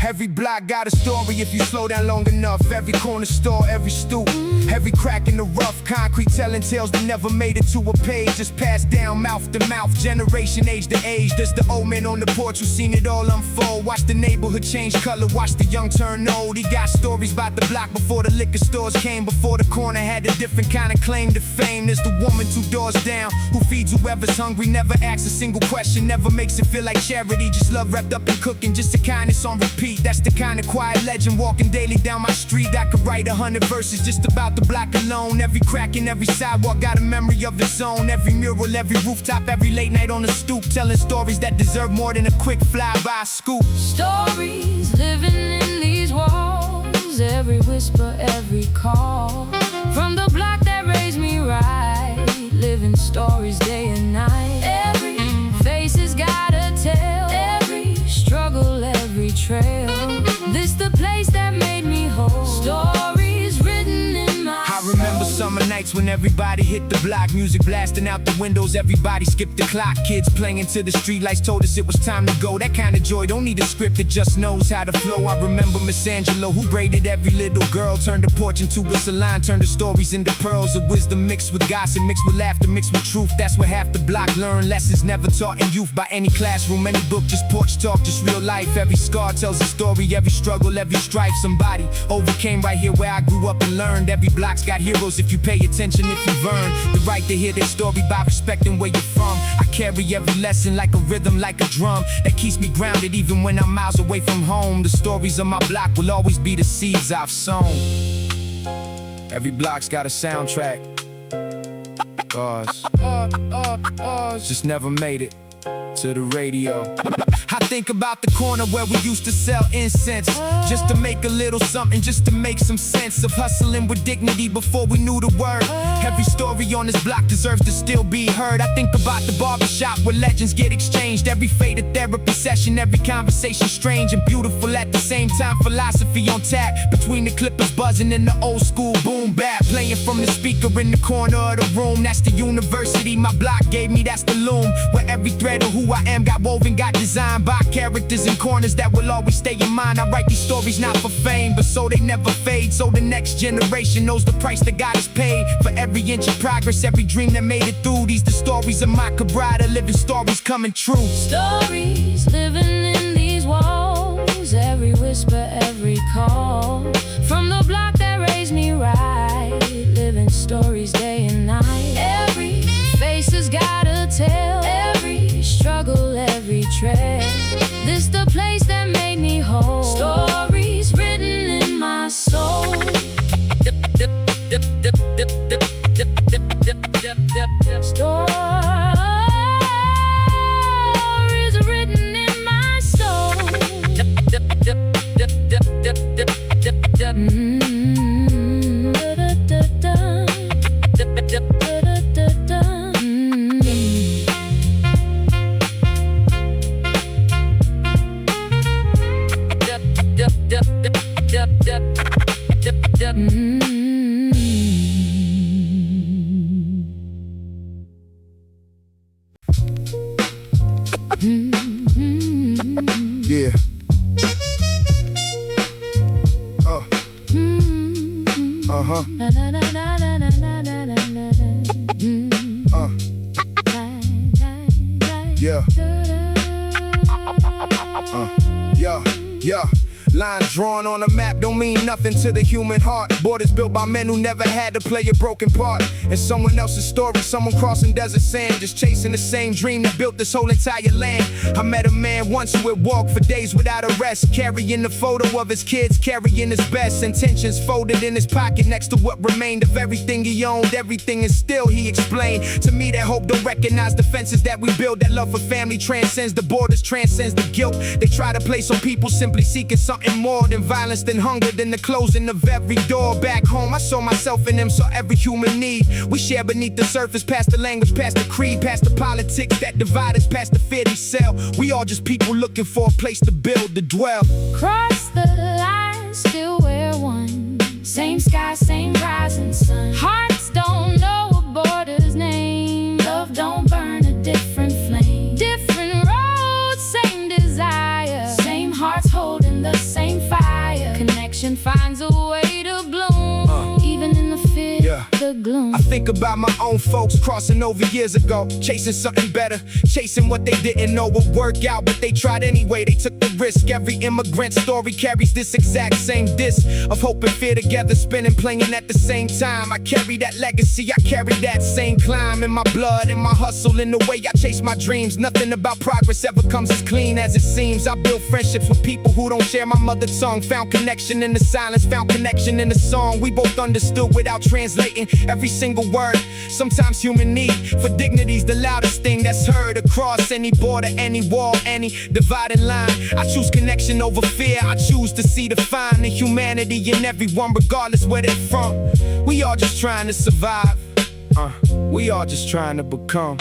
Every block got a story if you slow down long enough. Every corner store, every stoop, every crack in the rough. Concrete telling tales that never made it to a page. Just passed down mouth to mouth, generation age to age. There's the old man on the porch who seen it all unfold. Watch the neighborhood change color, watch the young turn old. He got stories about the block before the liquor stores came. Before the corner had a different kind of claim to fame. There's the woman 2 doors down who feeds whoever's hungry. Never asks a single question, never makes it feel like charity. Just love wrapped up in cooking, just a kindness on repeat. That's the kind of quiet legend walking daily down my street. I could write 100 verses just about the block alone. Every crack in every sidewalk got a memory of its own. Every mural, every rooftop, every late night on the stoop, telling stories that deserve more than a quick fly-by scoop. Stories living in these walls, every whisper, every call. From the block that raised me right, living stories day and night. Every face has got a tale, every struggle, every trail. This the place that made me whole. Stories written in my I remember summer nights when everybody hit the block. Music blasting out the windows, everybody skipped the clock. Kids playing into the streetlights told us it was time to go. That kind of joy don't need a script, it just knows how to flow. I remember Miss Angelo who braided every little girl, turned the porch into a salon, turned the stories into pearls of wisdom mixed with gossip, mixed with laughter, mixed with truth. That's where half the block learn lessons never taught in youth by any classroom, any book, just porch talk, just real life. Every scar tells a story, every struggle, every strife somebody overcame right here where I grew up and learned. Every block's got heroes if you pay attention, if you've earned the right to hear their story by respecting where you're from. I carry every lesson like a rhythm, like a drum that keeps me grounded even when I'm miles away from home. The stories of my block will always be the seeds I've sown. Every block's got a soundtrack. Just never made it to the radio. I think about the corner where we used to sell incense, just to make a little something, just to make some sense of hustling with dignity before we knew the word. Every story on this block deserves to still be heard. I think about the barbershop where legends get exchanged. Every faded therapy session, every conversation strange and beautiful at the same time. Philosophy on tap between the clippers buzzing and the old school boom bap playing from the speaker in the corner of the room. That's the university my block gave me, that's the loom where every thread of who I am got woven, got designed by characters in corners that will always stay in mind. I write these stories not for fame, but so they never fade, so the next generation knows the price that God has paid for every inch of progress, every dream that made it through. These the stories of my cabrada, living stories coming true. Stories living in these walls, every whisper, every call. From the block that raised me right, living stories day and night. Every face has got a tale, every struggle, every trail. This the place that made me whole. Stories written in my soul. Stories written in my soul. Yeah. Yeah. Lines drawn on a map don't mean nothing to the human heart. Borders built by men who never had to play a broken part in someone else's story. Someone crossing desert sand, just chasing the same dream that built this whole entire land. I met a man once who would walk for days without a rest, carrying the photo of his kids, carrying his best intentions folded in his pocket next to what remained of everything he owned. Everything is still, he explained to me, that hope don't recognize the fences that we build. That love for family transcends the borders, transcends the guilt they try to place on people simply seeking something something more than violence, than hunger, than the closing of every door. Back home, I saw myself in them, saw every human need. We share beneath the surface, past the language, past the creed, past the politics that divide us, past the fear they sell. We all just people looking for a place to build, to dwell. Cross the line, still we're one. Same sky, same rising sun. Hearts don't know a border's name. Love don't burn a different flame. Different roads, same desire. Same hearts holding the same fire. Connection finds a way to bloom, even in the fear, the gloom. I think about my own folks crossing over years ago, chasing something better, chasing what they didn't know would work out, but they tried anyway, they took the risk. Every immigrant story carries this exact same disc of hope and fear together, spinning, playing at the same time. I carry that legacy, I carry that same climb in my blood, in my hustle, in the way I chase my dreams. Nothing about progress ever comes as clean as it seems. I build friendships with people who don't share my mother tongue, found connection in the silence, found connection in the song. We both understood without translating every single word. Sometimes human need for dignity's the loudest thing that's heard across any border, any wall, any dividing line. I choose connection over fear. I choose to see the fine in humanity in everyone, regardless where they're from. We all just trying to survive. We all just trying to become.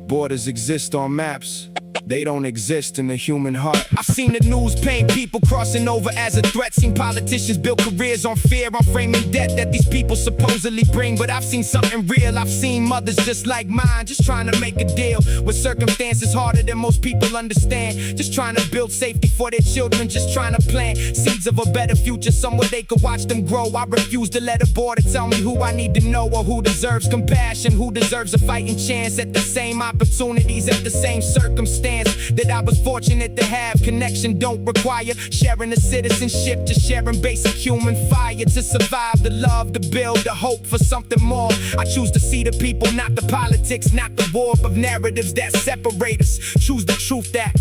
Borders exist on maps, they don't exist in the human heart. I've seen the news paint people crossing over as a threat. Seen politicians build careers on fear, on framing debt that these people supposedly bring. But I've seen something real. I've seen mothers just like mine, just trying to make a deal with circumstances harder than most people understand. Just trying to build safety for their children, just trying to plant seeds of a better future, somewhere they could watch them grow. I refuse to let a border tell me who I need to know, or who deserves compassion, who deserves a fighting chance at the same opportunities, at the same circumstance that I was fortunate to have. Connection don't require sharing a citizenship, just sharing basic human fire to survive, the love, to build, the hope for something more. I choose to see the people, not the politics, not the war of narratives that separate us. Choose the truth that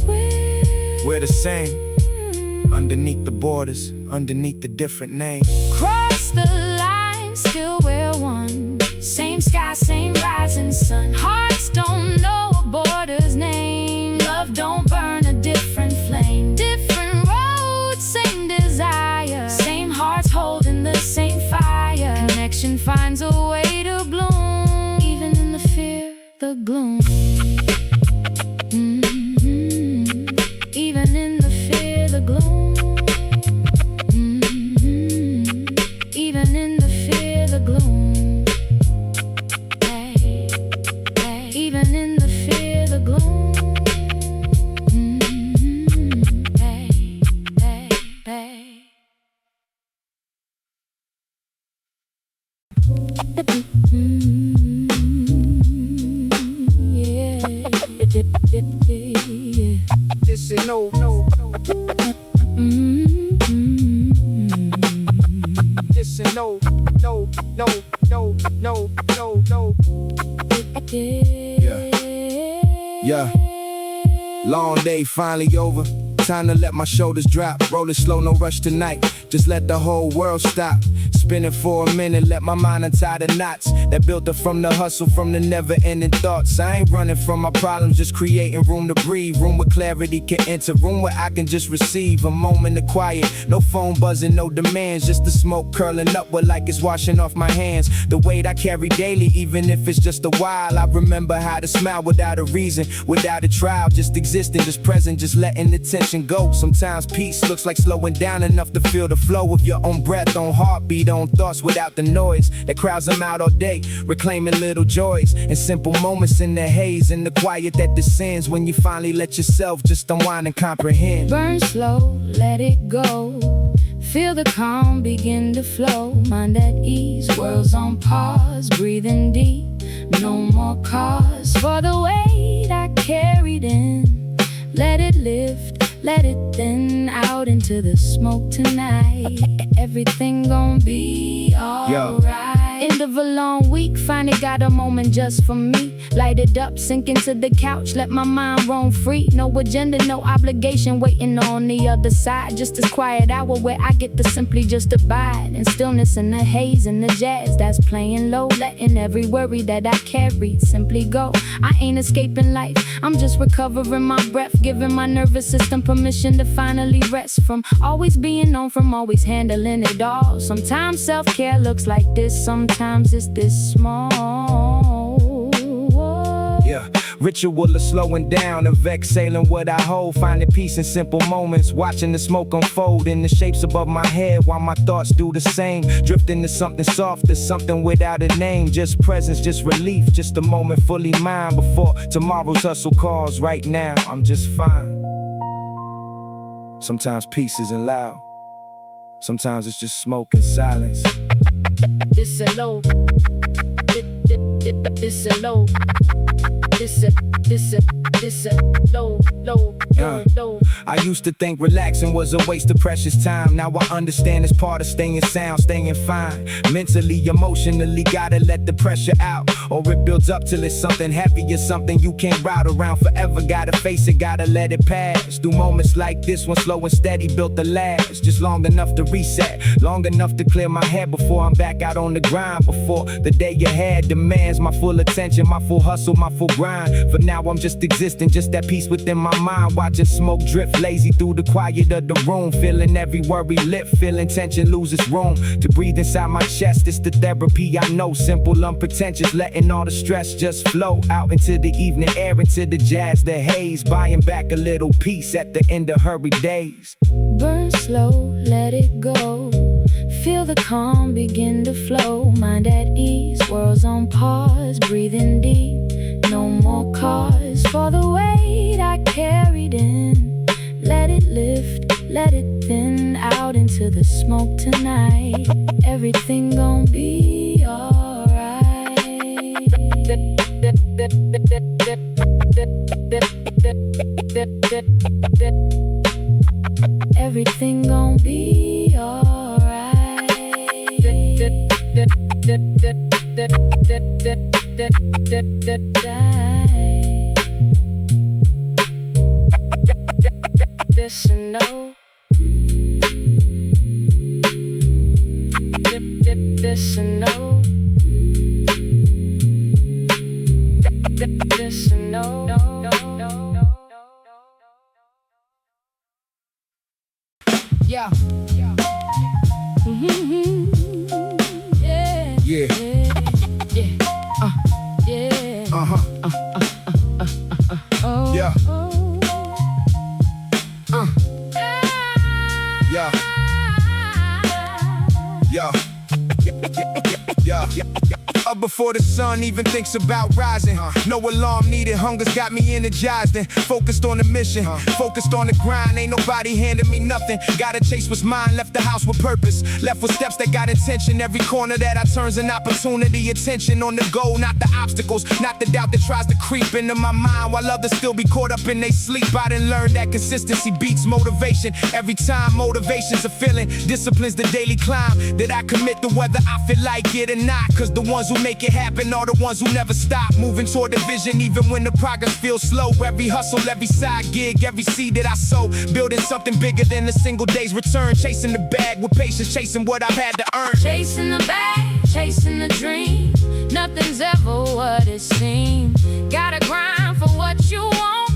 we're the same, underneath the borders, underneath the different names. Cross the line, still we're one. Same sky, same rising sun. Hearts don't know a border's name. Love don't burn a different flame. Different roads, same desire. Same hearts holding the same fire. Connection finds a way to bloom, even in the fear, the gloom. Even in the fear, the gloom. Even in the fear, the gloom. Even in the fear, the gloom. This is no. This is no. Yeah. Long day finally over. Time to let my shoulders drop. Roll it slow, no rush tonight. Just let the whole world stop. Spinning for a minute, let my mind untie the knots that built up from the hustle, from the never-ending thoughts. I ain't running from my problems, just creating room to breathe. Room where clarity can enter, room where I can just receive a moment of quiet. No phone buzzing, no demands, just the smoke curling upward like it's washing off my hands. The weight I carry daily, even if it's just a while. I remember how to smile without a reason, without a trial, just existing, just present, just letting the tension go. Sometimes peace looks like slowing down enough to feel the flow of your own breath, on heartbeat, on thoughts without the noise that crowds them out all day, reclaiming little joys and simple moments in the haze and the quiet that descends when you finally let yourself just unwind and comprehend. Burn slow, let it go. Feel the calm begin to flow. Mind at ease, world's on pause. Breathing deep, no more cause for the weight I carried in. Let it lift, let it thin out into the smoke tonight. Everything gon' be alright. End of a long week, finally got a moment just for me. Light it up, sink into the couch, let my mind roam free. No agenda, no obligation, waiting on the other side. Just this quiet hour where I get to simply just abide in stillness and the haze and the jazz that's playing low, letting every worry that I carry simply go. I ain't escaping life, I'm just recovering my breath, giving my nervous system permission to finally rest from always being on, from always handling it all. Sometimes self-care looks like this, sometimes it's this small. Yeah, ritual of slowing down, of exhaling what I hold, finding peace in simple moments, watching the smoke unfold in the shapes above my head while my thoughts do the same, drifting to something softer, something without a name, just presence, just relief, just a moment fully mine before tomorrow's hustle calls. Right now, I'm just fine. Sometimes peace isn't loud, sometimes it's just smoke and silence. This a low, this a low, this a low, low. I used to think relaxing was a waste of precious time. Now I understand it's part of staying sound, staying fine. Mentally, emotionally, gotta let the pressure out, or it builds up till it's something heavier, something you can't route around forever. Gotta face it, gotta let it pass. Through moments like this one, slow and steady, built the last. Just long enough to reset, long enough to clear my head before I'm back out on the grind. Before the day ahead demands my full attention, my full hustle, my full grind. For now I'm just existing, just that peace within my mind, watching smoke drift lazy through the quiet of the room, feeling every worry lift, feeling tension loses room to breathe inside my chest. It's the therapy I know, simple, unpretentious, letting all the stress just flow out into the evening air, into the jazz, the haze, buying back a little peace at the end of hurried days. Burn slow, let it go, feel the calm begin to flow, mind at ease, world's on pause, breathing deep. No more cause for the weight I carried in. Let it lift, let it thin out into the smoke tonight. Everything gon' be alright. Everything gon' be alright. This and no. This and no. This and no. Yeah. Yeah. Yeah. Yeah. Up before the sun even thinks about rising. No alarm needed, hunger's got me energized and focused on the mission, focused on the grind. Ain't nobody handing me nothing. Gotta chase what's mine, left the house with purpose, left with steps that got intention. Every corner that I turn's an opportunity, attention on the goal, not the obstacles, not the doubt that tries to creep into my mind while others still be caught up in they sleep. I done learned that consistency beats motivation. Every time motivation's a feeling, discipline's the daily climb that I commit to whether I feel like it or not. Cause the ones who make it happen are the ones who never stop moving toward the vision even when the progress feels slow. Every hustle, every side gig, every seed that I sow, building something bigger than a single day's return. Chasing the bag with patience, chasing what I've had to earn. Chasing the bag, chasing the dream. Nothing's ever what it seems. Gotta grind for what you want.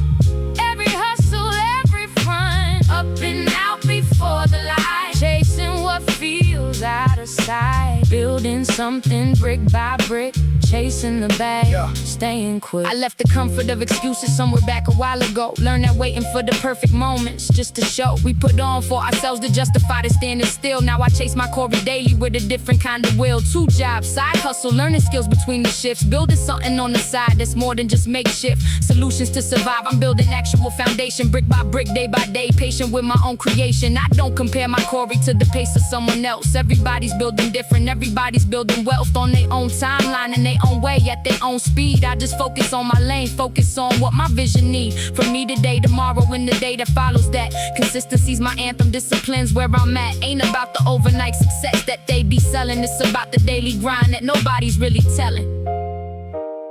Every hustle, every front, up and out before the light. Chasing what feels out of sight. Building something brick by brick. Chasing the bag, staying quick. I left the comfort of excuses somewhere back a while ago. Learned that waiting for the perfect moments just to show. We put on for ourselves to justify the standing still. Now I chase my core daily with a different kind of will. 2 jobs, side hustle, learning skills between the shifts. Building something on the side that's more than just makeshift. Solutions to survive, I'm building actual foundation. Brick by brick, day by day, patient with my own creation. I don't compare my core to the pace of someone else. Everybody's building different, everybody's building wealth on their own timeline and their own way at their own speed. I just focus on my lane, focus on what my vision need. From me today, tomorrow, and the day that follows that. Consistency's my anthem, discipline's where I'm at. Ain't about the overnight success that they be selling. It's about the daily grind that nobody's really telling.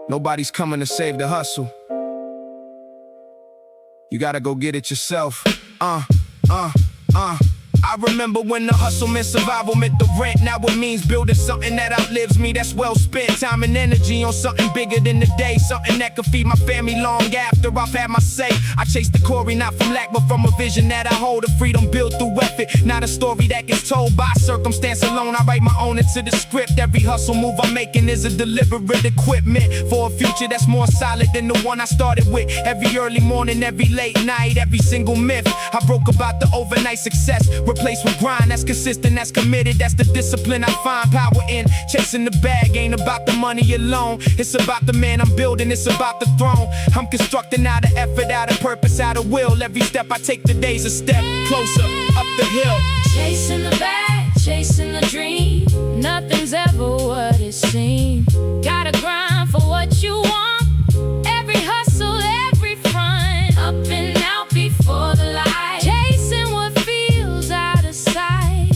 Nobody's coming to save the hustle. You gotta go get it yourself. I remember when the hustle meant survival, meant the rent. Now it means building something that outlives me, that's well spent. Time and energy on something bigger than the day. Something that could feed my family long after I've had my say. I chase the glory not from lack, but from a vision that I hold. A freedom built through effort, not a story that gets told by circumstance alone. I write my own into the script. Every hustle move I'm making is a deliberate equipment for a future that's more solid than the one I started with. Every early morning, every late night, every single myth I broke about the overnight success. Replaced with grind that's consistent, that's committed. That's the discipline I find power in. Chasing the bag ain't about the money alone. It's about the man I'm building, it's about the throne. I'm constructing out of effort, out of purpose, out of will. Every step I take today's a step closer up the hill. Chasing the bag, chasing the dream. Nothing's ever what it seems. Gotta grind for what you want. Every hustle, every front. Up and out before the light.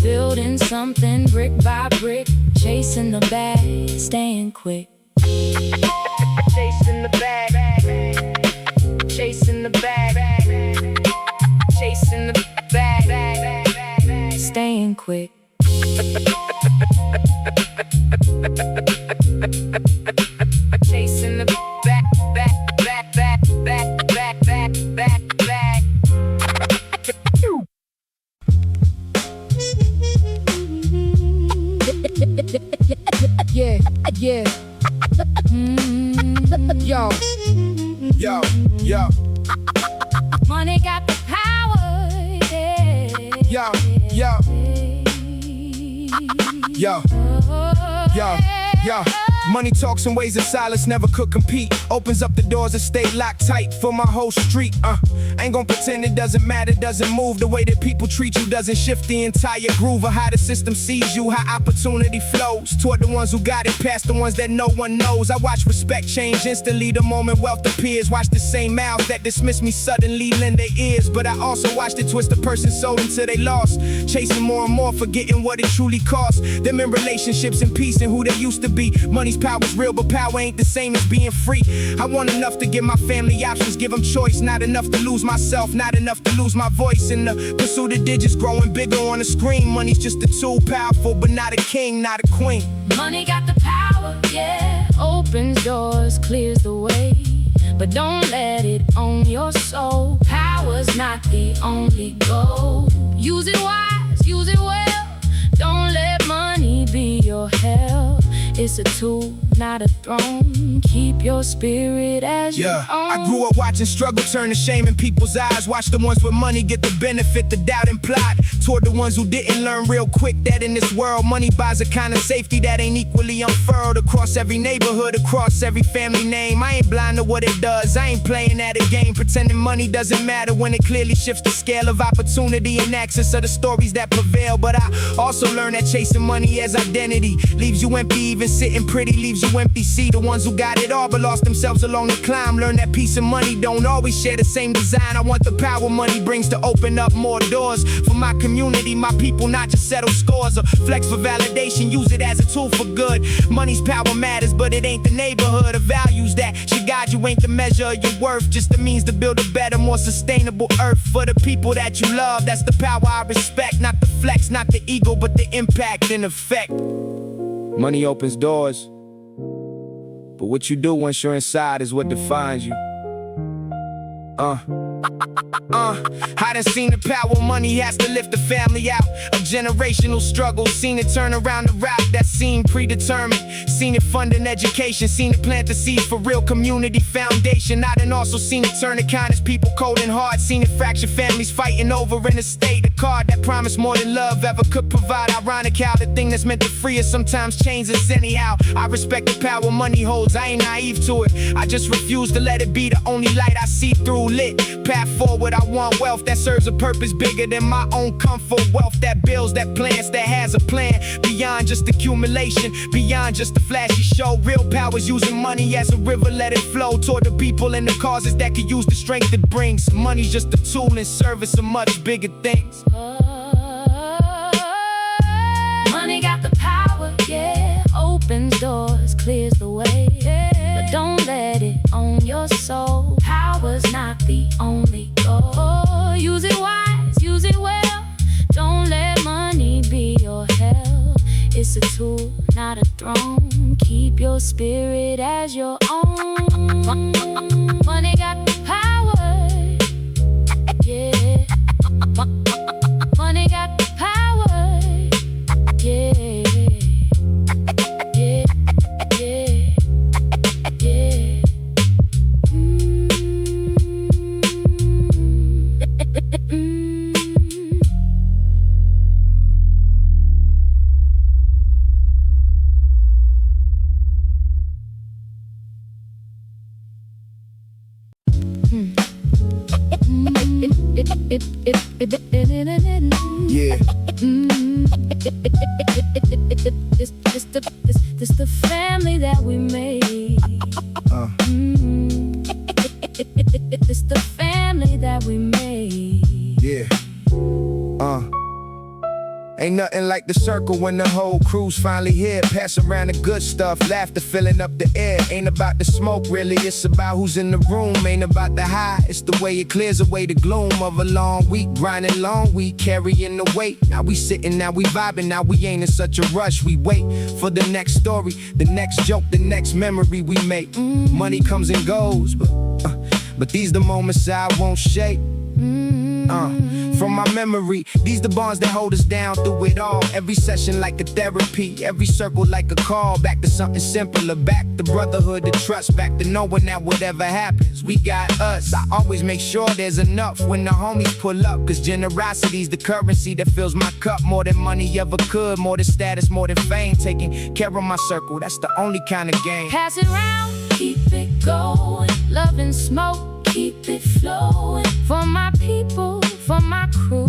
Building something brick by brick, chasing the bag, staying quick. Chasing the bag, chasing the bag, chasing the bag, staying quick. Chasing the bag. Yeah. Yo. Money got the power. Yo. Money talks in ways that silence never could compete. Opens up the doors that stay locked tight for my whole street. Ain't gon' pretend it doesn't matter, doesn't move. The way that people treat you doesn't shift the entire groove of how the system sees you, how opportunity flows toward the ones who got it, past the ones that no one knows. I watch respect change instantly the moment wealth appears. Watch the same mouths that dismiss me suddenly lend their ears. But I also watched it twist a person's soul until they lost. Chasing more and more, forgetting what it truly costs. Them in relationships and peace and who they used to be. Money's power's real, but power ain't the same as being free. I want enough to give my family options, give them choice. Not enough to lose myself, not enough to lose my voice. In the pursuit of digits growing bigger on the screen. Money's just a tool, powerful, but not a king, not a queen. Money got the power, yeah. Opens doors, clears the way. But don't let it own your soul. Power's not the only goal. Use it wise, use it well. Don't let money be your hell. It's a tool, not a throne. Keep your spirit as your own. I grew up watching struggle turn to shame in people's eyes. Watch the ones with money get the benefit, the doubt implied. Toward the ones who didn't learn real quick that in this world, money buys a kind of safety that ain't equally unfurled. Across every neighborhood, across every family name. I ain't blind to what it does, I ain't playing at a game. Pretending money doesn't matter when it clearly shifts the scale of opportunity and access of the stories that prevail. But I also learned that chasing money as identity leaves you empty. Even sitting pretty leaves you empty. See the ones who got it all but lost themselves along the climb. Learn that peace and money don't always share the same design. I want the power money brings to open up more doors for my community, my people, not just settle scores or flex for validation. Use it as a tool for good. Money's power matters, but it ain't the neighborhood of values that should guide you. Ain't the measure of your worth, just the means to build a better, more sustainable earth for the people that you love. That's the power I respect, not the flex, not the ego, but the impact and effect. Money opens doors, but what you do once you're inside is what defines you. I done seen the power money has to lift the family out of generational struggles. Seen it turn around the route that seemed predetermined. Seen it fund an education, seen it plant the seeds for real community foundation. I done also seen it turn the kindest people cold and hard. Seen it fracture families fighting over an estate. card that promised more than love ever could provide. Ironic how the thing that's meant to free us sometimes changes anyhow. I respect the power money holds, I ain't naive to it. I just refuse to let it be the only light I see through. Lit path forward, I want wealth that serves a purpose bigger than my own comfort. Wealth that builds, that plans, that has a plan beyond just accumulation, beyond just a flashy show. Real power's using money as a river, let it flow toward the people and the causes that could use the strength it brings. Money's just a tool in service of much bigger things. Money got the power, yeah. Opens doors, clears the way, yeah. But don't let it own your soul. Power's not the only goal. Use it wise, use it well. Don't let money be your hell. It's a tool, not a throne. Keep your spirit as your own. Money got power, yeah. Money got power, yeah. Yeah, yeah, yeah. Yeah. This the family that we made. This the family that we made. Yeah. Ain't nothing like the circle when the whole crew's finally here. Pass around the good stuff, laughter filling up the air. Ain't about the smoke really, it's about who's in the room. Ain't about the high, it's the way it clears away the gloom of a long week. Grinding long week, carrying the weight. Now we sitting, now we vibing, now we ain't in such a rush. We wait for the next story, the next joke, the next memory we make. Money comes and goes, but these the moments I won't shake. From my memory, these the bonds that hold us down through it all. Every session like a therapy, every circle like a call. Back to something simpler, back to brotherhood, to trust. Back to knowing that whatever happens, we got us. I always make sure there's enough when the homies pull up, cause generosity's the currency that fills my cup. More than money ever could, more than status, more than fame. Taking care of my circle, that's the only kind of game. Pass it round, keep it going. Love and smoke, keep it flowing. For my people, for my crew,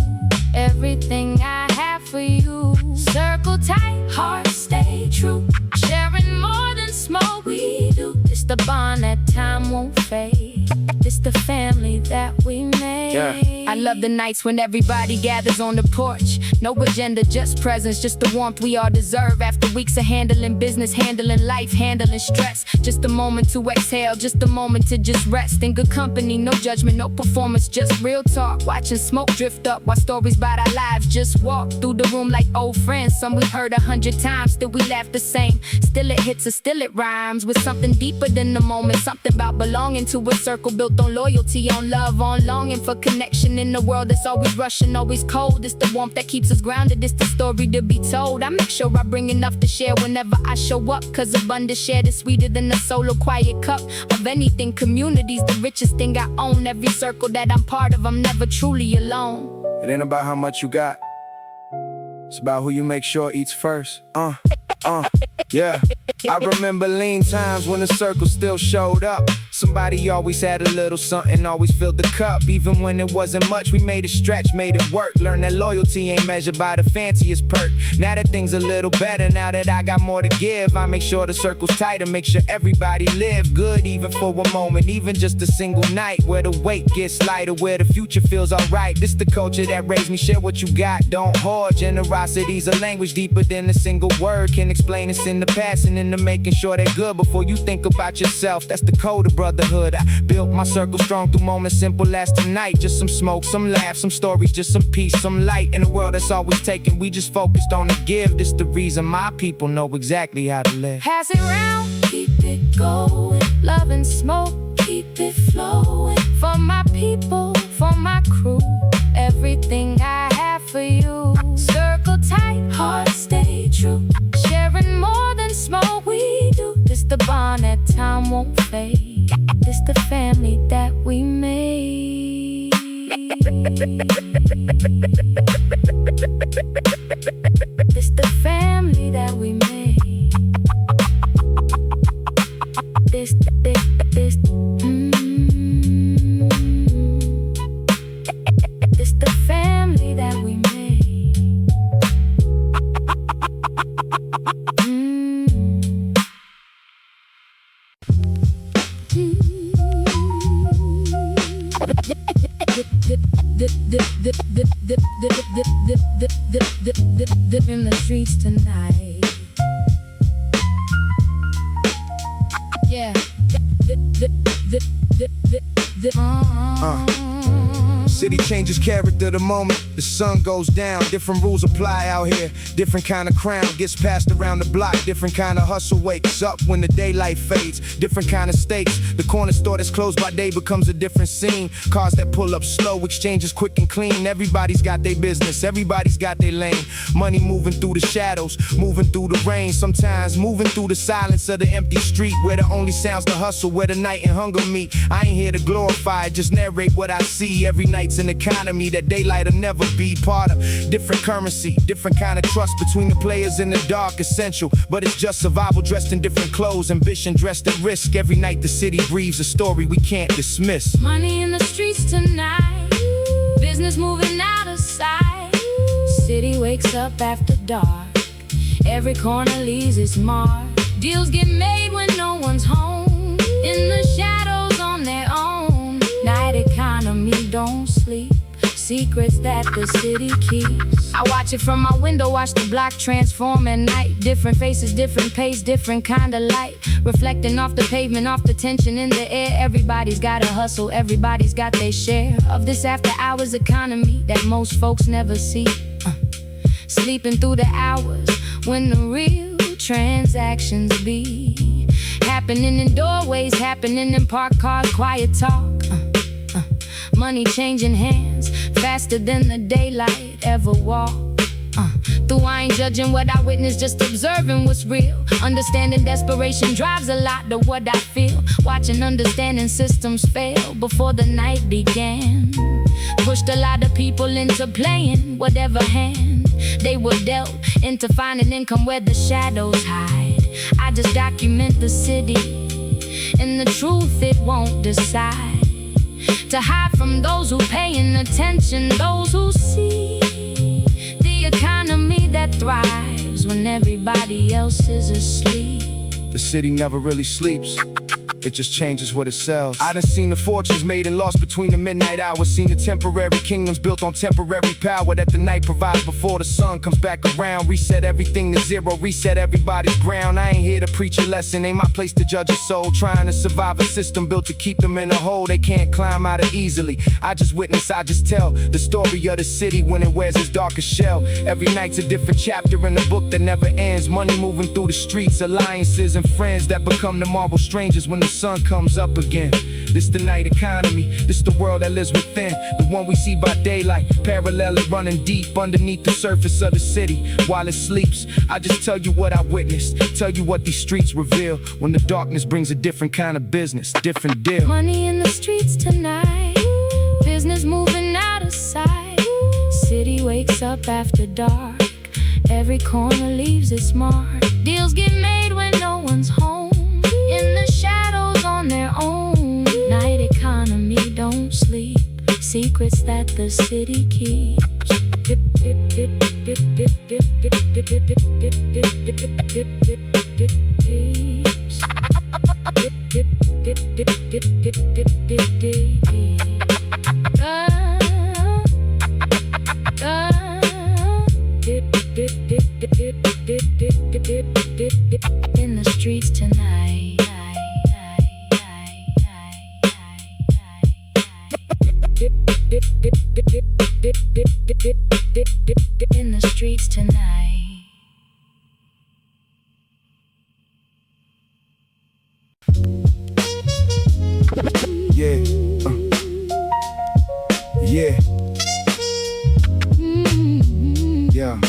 everything I have for you. Circle tight, heart stay true. Sharing more than smoke we do. It's the bond that time won't fade. It's the family that we made. Yeah. I love the nights when everybody gathers on the porch. No agenda, just presence, just the warmth we all deserve. After weeks of handling business, handling life, handling stress. Just a moment to exhale, just a moment to just rest. In good company, no judgment, no performance, just real talk. Watching smoke drift up while stories about our lives just walk through the room like old friends. Some we've heard 100 times, still we laugh the same. Still it hits us, still it rhymes with something deeper than the moment. Something about belonging to a circle built on loyalty, on love, on longing for connection in a world that's always rushing, always cold. It's the warmth that keeps us grounded, it's the story to be told. I make sure I bring enough to share whenever I show up, cause abundance shared is sweeter than a solo quiet cup of anything. Community's the richest thing I own. Every circle that I'm part of, I'm never truly alone. It ain't about how much you got, it's about who you make sure eats first. Yeah. I remember lean times when the circle still showed up. Somebody always had a little something, always filled the cup. Even when it wasn't much, we made it stretch, made it work. Learned that loyalty ain't measured by the fanciest perk. Now that things a little better, now that I got more to give, I make sure the circle's tighter, make sure everybody live good, even for a moment, even just a single night, where the weight gets lighter, where the future feels alright. This the culture that raised me, share what you got, don't hoard. Generosity's a language deeper than a single word can explain. It's in the past and in the making sure they're good before you think about yourself. That's the code of brotherhood. I built my circle strong through moments simple as tonight. Just some smoke, some laughs, some stories, just some peace, some light. In a world that's always taken, we just focused on the give. This the reason my people know exactly how to live. Pass it round, keep it going. Love and smoke, keep it flowing. For my people, for my crew, everything I have for you. Circle tight, heart stay true. Sharing more than smoke we do. This the bond that time won't fade. This the family that we made. In the streets tonight. Yeah. City changes character the moment the sun goes down. Different rules apply out here. Different kind of crown gets passed around the block. Different kind of hustle wakes up when the daylight fades. Different kind of stakes. The corner store that's closed by day becomes a different scene. Cars that pull up slow, exchanges quick and clean. Everybody's got their business, everybody's got their lane. Money moving through the shadows, moving through the rain. Sometimes moving through the silence of the empty street, where the only sounds the hustle, where the night and hunger meet. I ain't here to glorify, just narrate what I see. Every night's an economy that daylight'll never be part of. Different currency, different kind of trust between the players in the dark, essential. But it's just survival dressed in different clothes, ambition dressed at risk. Every night the city breathes a story we can't dismiss. Money in the streets tonight, business moving out of sight. City wakes up after dark, every corner leaves its mark. Deals get made when no one's home, in the shadows on their own. Night economy don't sleep, secrets that the city keeps. I watch it from my window, watch the block transform at night. Different faces, different pace, different kind of light, reflecting off the pavement, off the tension in the air. Everybody's gotta hustle, everybody's got their share of this after hours economy that most folks never see. Sleeping through the hours when the real transactions be happening in doorways, happening in parked cars, quiet talk. Money changing hands faster than the daylight ever walked. Though I ain't judging what I witnessed, just observing what's real. Understanding desperation drives a lot to what I feel. Watching understanding systems fail before the night began. Pushed a lot of people into playing whatever hand they were dealt, into finding income where the shadows hide. I just document the city, and the truth it won't decide to hide from those who paying attention, those who see the economy that thrives when everybody else is asleep. The city never really sleeps, it just changes what it sells. I done seen the fortunes made and lost between the midnight hours. Seen the temporary kingdoms built on temporary power that the night provides before the sun comes back around. Reset everything to zero, reset everybody's ground. I ain't here to preach a lesson, ain't my place to judge a soul. Trying to survive a system built to keep them in a hole they can't climb out of easily. I just witness, I just tell the story of the city when it wears its darkest shell. Every night's a different chapter in a book that never ends. Money moving through the streets, alliances and friends that become the marble strangers when the sun comes up again. This the night economy, this the world that lives within, the one we see by daylight, parallel and running deep underneath the surface of the city. While it sleeps, I just tell you what I witnessed, tell you what these streets reveal. When the darkness brings a different kind of business, different deal. Money in the streets tonight, business moving out of sight. City wakes up after dark, every corner leaves its mark. Deals get made when no one's home, in the shadows on their own. Night economy don't sleep, secrets that the city keeps. In the streets tonight. In the streets tonight. Yeah, yeah, yeah.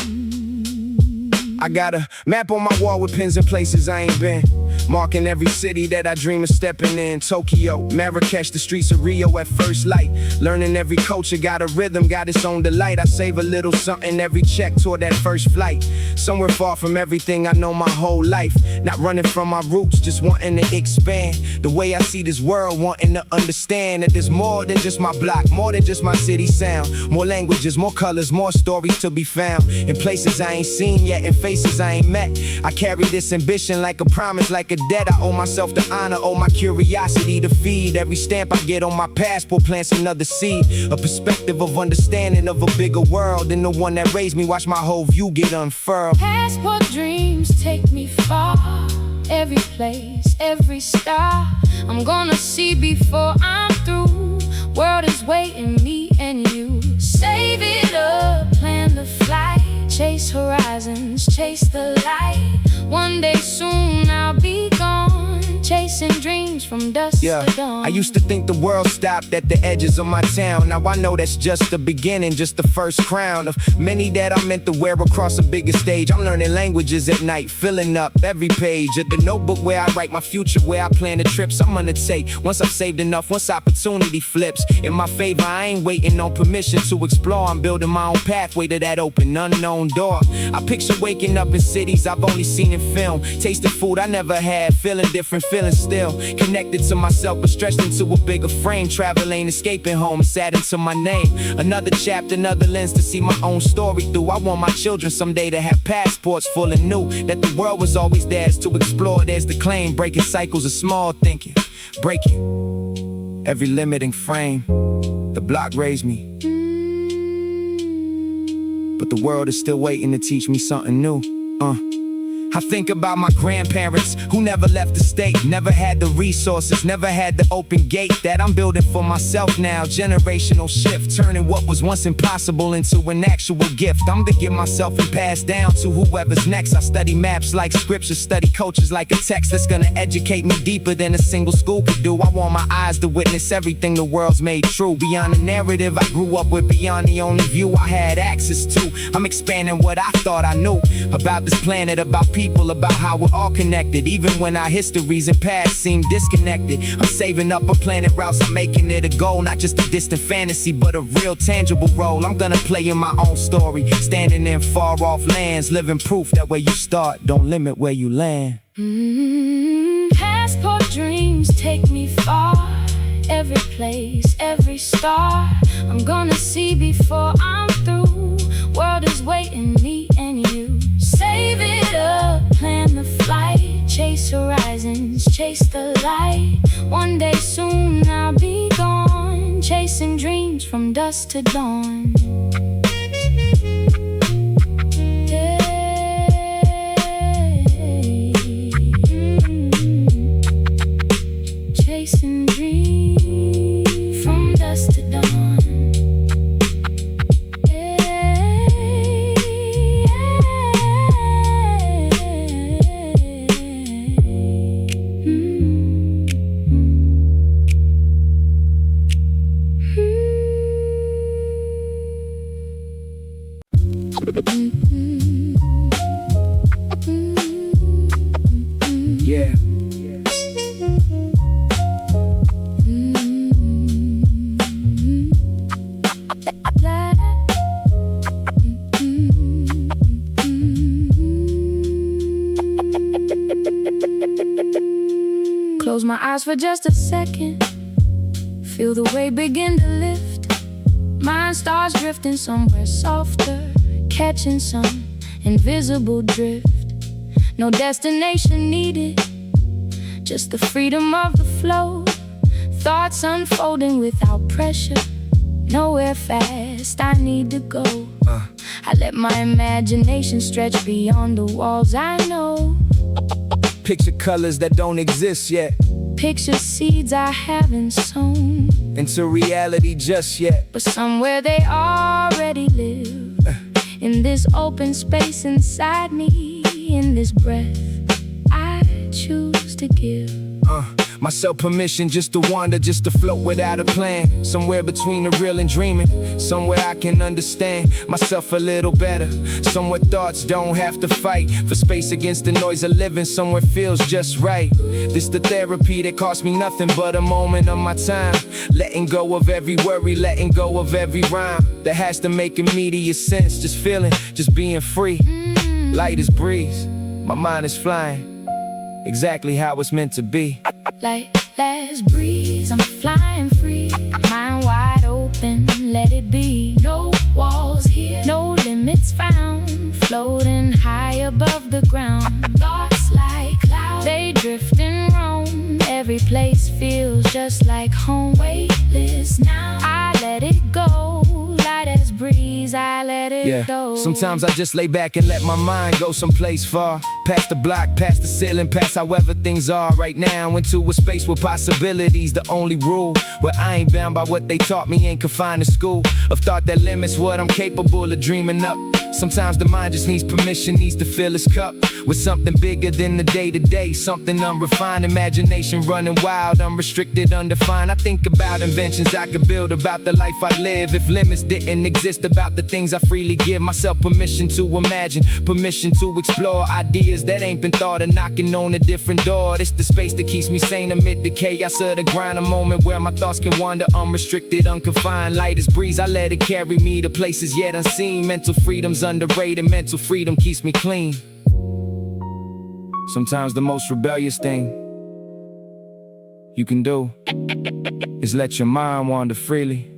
I got a map on my wall with pins and places I ain't been, marking every city that I dream of stepping in. Tokyo, Marrakesh, the streets of Rio at first light. Learning every culture got a rhythm, got its own delight. I save a little something every check toward that first flight. Somewhere far from everything I know my whole life. Not running from my roots, just wanting to expand the way I see this world, wanting to understand that there's more than just my block, more than just my city sound. More languages, more colors, more stories to be found in places I ain't seen yet, in faces I ain't met. I carry this ambition like a promise, like a a debt I owe myself the honor, owe my curiosity to feed. Every stamp I get on my passport plants another seed. A perspective of understanding of a bigger world than the one that raised me. Watch my whole view get unfurled. Passport dreams take me far. Every place, every star I'm gonna see before I'm through. World is waiting, me and you. Save it up, plan the flight. Chase horizons, chase the light. One day soon I'll be gone, chasing dreams from dusk to dawn. I used to think the world stopped at the edges of my town. Now I know that's just the beginning, just the first crown of many that I'm meant to wear across a bigger stage. I'm learning languages at night, filling up every page of the notebook where I write my future, where I plan the trips I'm gonna take. Once I've saved enough, once opportunity flips in my favor, I ain't waiting on permission to explore. I'm building my own pathway to that open, unknown door. I picture waking up in cities I've only seen in film, tasting food I never had, feeling different, feeling still connected to myself, but stretched into a bigger frame. Travel ain't escaping home, it's adding to my name. Another chapter, another lens to see my own story through. I want my children someday to have passports full and new, that the world was always theirs to explore. There's the claim, breaking cycles of small thinking, breaking every limiting frame. The block raised me, but the world is still waiting to teach me something new. I think about my grandparents who never left the state, never had the resources, never had the open gate that I'm building for myself now. Generational shift, turning what was once impossible into an actual gift. I'm to give myself and pass down to whoever's next. I study maps like scripture, study cultures like a text that's gonna educate me deeper than a single school could do. I want my eyes to witness everything the world's made true, beyond the narrative I grew up with, beyond the only view I had access to. I'm expanding what I thought I knew about this planet, about people, about how we're all connected, even when our histories and past seem disconnected. I'm saving up a planet routes, I'm making it a goal, not just a distant fantasy, but a real tangible role. I'm gonna play in my own story, standing in far off lands, living proof that where you start don't limit where you land. Passport dreams take me far. Every place, every star I'm gonna see before I'm through. World is waiting, me and you. Save it up, plan the flight. Chase horizons, chase the light. One day soon I'll be gone, chasing dreams from dusk to dawn. Chasing dreams from dusk to dawn. Yeah. Close my eyes for just a second, feel the weight begin to lift. Mind starts drifting somewhere softer, catching some invisible drift. No destination needed, just the freedom of the flow. Thoughts unfolding without pressure, nowhere fast I need to go. I let my imagination stretch beyond the walls I know. Picture colors that don't exist yet, Picture seeds I haven't sown into reality just yet, but somewhere they already live. In this open space inside me, in this breath I choose to give. Myself permission just to wander, just to float without a plan. Somewhere between the real and dreaming, somewhere I can understand myself a little better. Somewhere thoughts don't have to fight for space against the noise of living. Somewhere feels just right. This the therapy that cost me nothing but a moment of my time. Letting go of every worry, letting go of every rhyme that has to make immediate sense. Just feeling, just being free. Light as breeze, my mind is flying exactly how it's meant to be. Like last breeze, I'm flying free. Mind wide open, let it be. No walls here, no limits found. Floating high above the ground. Thoughts like clouds, they drift and roam. Every place feels just like home. Weightless now, I let it go. Light as breeze, I let it go. Sometimes I just lay back and let my mind go someplace far. Past the block, past the ceiling, past however things are. Right now into a space with possibilities. The only rule where I ain't bound by what they taught me, ain't confined to school. Of thought that limits what I'm capable of dreaming up. Sometimes the mind just needs permission, needs to fill its cup with something bigger than the day-to-day, something unrefined. Imagination running wild, unrestricted, undefined. I think about inventions I could build, about the life I live if limits didn't exist, about the things I freely give myself permission to imagine, permission to explore ideas that ain't been thought of, knocking on a different door. It's the space that keeps me sane amid the chaos of the grind, a moment where my thoughts can wander unrestricted, unconfined. Light as breeze, I let it carry me to places yet unseen. Mental freedom's underrated, mental freedom keeps me clean. Sometimes the most rebellious thing you can do is let your mind wander freely.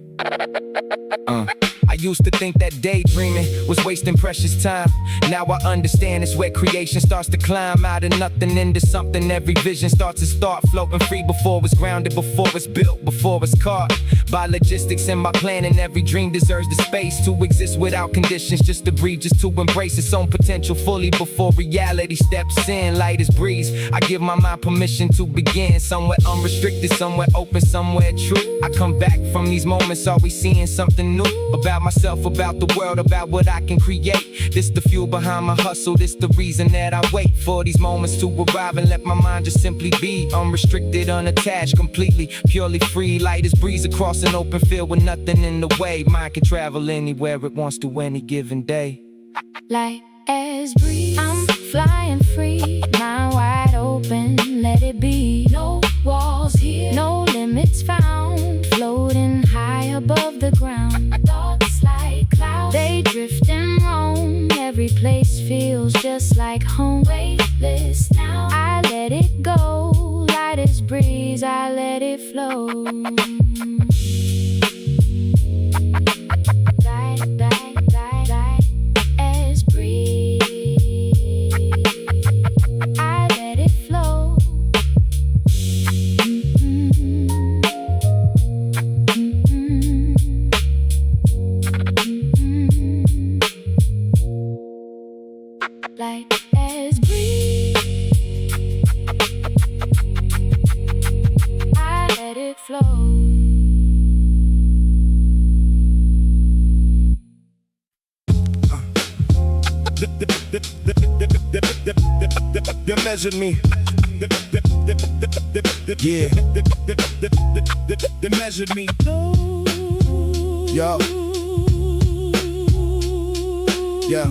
I used to think that daydreaming was wasting precious time. Now I understand it's where creation starts to climb out of nothing into something. Every vision starts to start floating free before it's grounded, before it's built, before it's caught by logistics and my planning. Every dream deserves the space to exist without conditions, just to breathe, just to embrace its own potential fully before reality steps in. Light as breeze, I give my mind permission to begin somewhere unrestricted, somewhere open, somewhere true. I come back from these moments always seeing something new about myself, about the world, about what I can create. This the fuel behind my hustle, this the reason that I wait for these moments to arrive and let my mind just simply be unrestricted, unattached, completely, purely free. Light as breeze across an open field with nothing in the way. Mind can travel anywhere it wants to any given day. Light as breeze, I'm flying free, mind wide open, let it be. No walls here, no limits found, floating high above the ground. Thoughts like clouds, they drift and roam. Every place feels just like home. Weightless now, I let it go. Light as breeze, I let it flow. Light as breeze, I let it flow. They measured me. Yeah. They measured me. Yo. Yeah.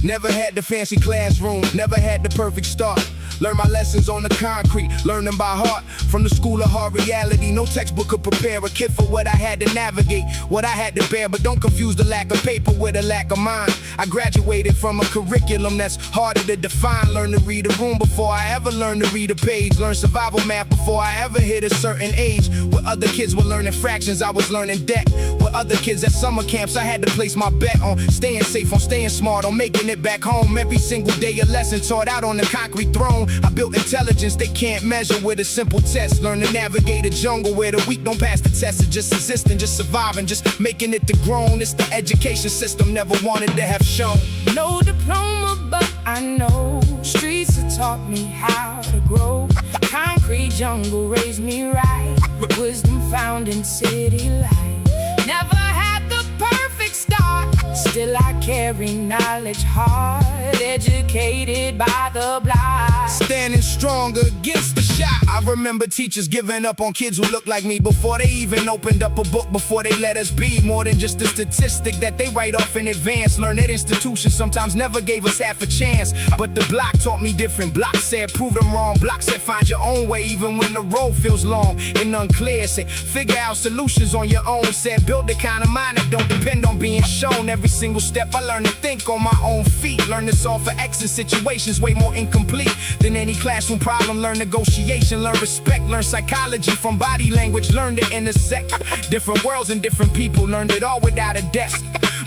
Never had the fancy classroom, never had the perfect start. Learn my lessons on the concrete, learn them by heart. From the school of hard reality, no textbook could prepare a kid for what I had to navigate, what I had to bear. But don't confuse the lack of paper with a lack of mind. I graduated from a curriculum that's harder to define. Learn to read a room before I ever learned to read a page. Learn survival math before I ever hit a certain age. Where other kids were learning fractions, I was learning deck. With other kids at summer camps, I had to place my bet on staying safe, on staying smart, on making it back home. Every single day a lesson taught out on the concrete throne. I built intelligence they can't measure with a simple test. Learn to navigate a jungle where the weak don't pass the test. It's just existing, just surviving, just making it to grown. It's the education system never wanted to have shown. No diploma, but I know streets have taught me how to grow. Concrete jungle raised me right, wisdom found in city life. Never had the perfect start, still I carry knowledge hard. Educated by the block, standing stronger against the shot. I remember teachers giving up on kids who looked like me before they even opened up a book, before they let us be more than just a statistic that they write off in advance. Learn that institutions sometimes never gave us half a chance, but the block taught me different. Block said prove them wrong, block said find your own way even when the road feels long and unclear. Said figure out solutions on your own. Said build the kind of mind that don't depend on being shown. Every single step I learned to think on my own feet. Learn to solve for X in situations way more incomplete than any classroom problem. Learn negotiation, learn respect, learn psychology from body language. Learn to intersect different worlds and different people. Learned it all without a desk.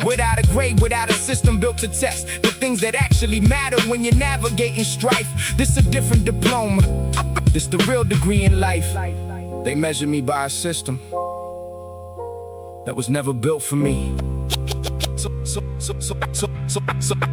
Without a grade, without a system built to test the things that actually matter when you're navigating strife. This a different diploma, this the real degree in life. They measure me by a system that was never built for me.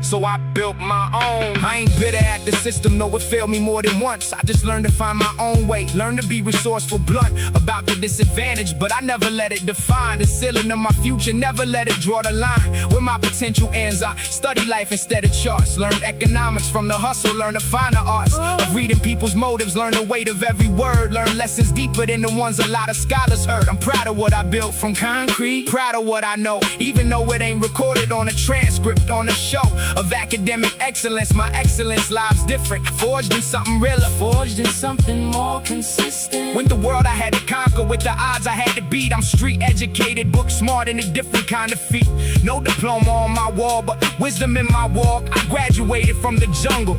So I built my own. I ain't bitter at the system, no, it failed me more than once. I just learned to find my own way, learn to be resourceful, blunt about the disadvantage, but I never let it define the ceiling of my future, never let it draw the line where my potential ends. I study life instead of charts, learned economics from the hustle, learn the finer arts of reading people's motives, learn the weight of every word, learn lessons deeper than the ones a lot of scholars heard. I'm proud of what I built from concrete, proud of what I know, even though it ain't recorded on a transcript, on a show of academic excellence. My excellence lives different, forged in something realer, forged in something more consistent. With the world I had to conquer, with the odds I had to beat. I'm street educated, book smart, in a different kind of feat. No diploma on my wall, but wisdom in my walk. I graduated from the jungle,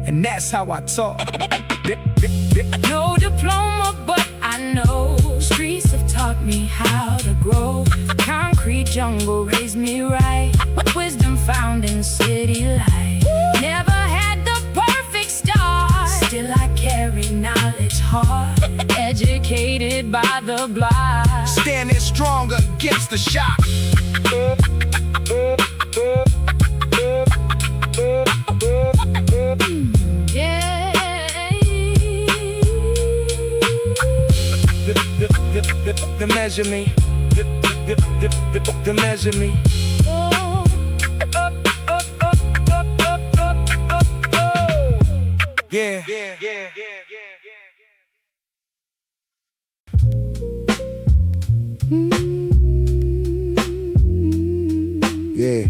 and that's how I talk. No diploma, but I know streets have taught me how to grow. Concrete jungle raised me right, wisdom found in city life. Never had the perfect start, still I carry knowledge hard. Educated by the block, standing strong against the shock. The measure me, the measure me. Yeah. Yeah. Yeah. Yeah.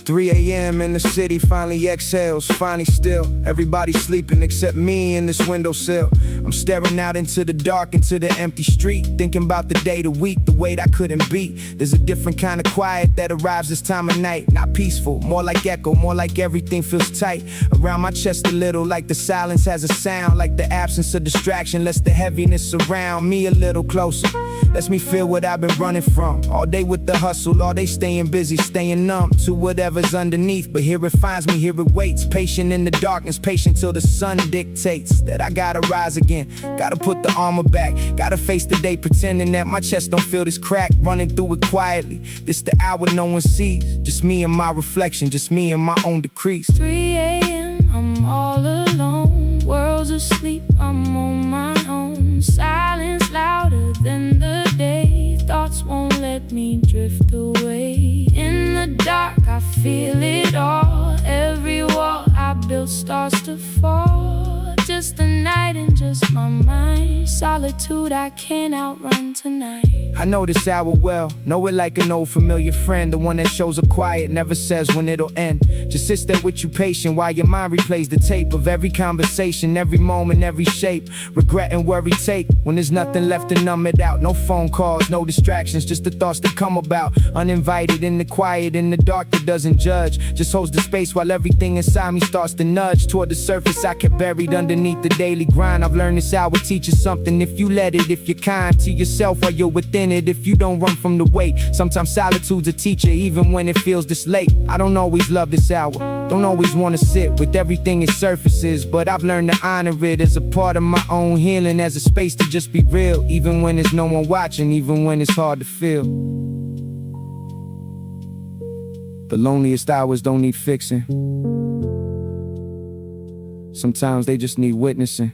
3 a.m. in the city, finally exhales, finally still. Everybody sleeping except me in this windowsill. I'm staring out into the dark, into the empty street, thinking about the day, the week, the weight I couldn't beat. There's a different kind of quiet that arrives this time of night. Not peaceful, more like echo, more like everything feels tight around my chest a little, like the silence has a sound, like the absence of distraction lets the heaviness surround me a little closer. Lets me feel what I've been running from. All day with the hustle, all day staying busy, staying numb to whatever's underneath. But here it finds me, here it waits, patient in the darkness, patient till the sun dictates that I gotta rise again. Gotta put the armor back, gotta face the day pretending that my chest don't feel this crack, running through it quietly. This the hour no one sees, just me and my reflection, just me and my own decrease. 3 a.m. I'm all alone, world's asleep, I'm on my own. Silence louder than the day, thoughts won't let me drift away. In the dark I feel it all, every wall I built starts to fall. Just the night and just my mind, solitude I can't outrun tonight. I know this hour well, know it like an old familiar friend, the one that shows up quiet, never says when it'll end. Just sits there with you patient while your mind replays the tape of every conversation, every moment, every shape. Regret and worry take when there's nothing left to numb it out. No phone calls, no distractions, just the thoughts that come about. Uninvited in the quiet, in the dark that doesn't judge, just holds the space while everything inside me starts to nudge toward the surface I kept buried underneath the daily grind. I've learned this hour teaches something if you let it, if you're kind to yourself while you're within it, if you don't run from the weight. Sometimes solitude's a teacher even when it feels this late. I don't always love this hour, don't always want to sit with everything it surfaces, but I've learned to honor it as a part of my own healing, as a space to just be real, even when there's no one watching, even when it's hard to feel. The loneliest hours don't need fixing, sometimes they just need witnessing.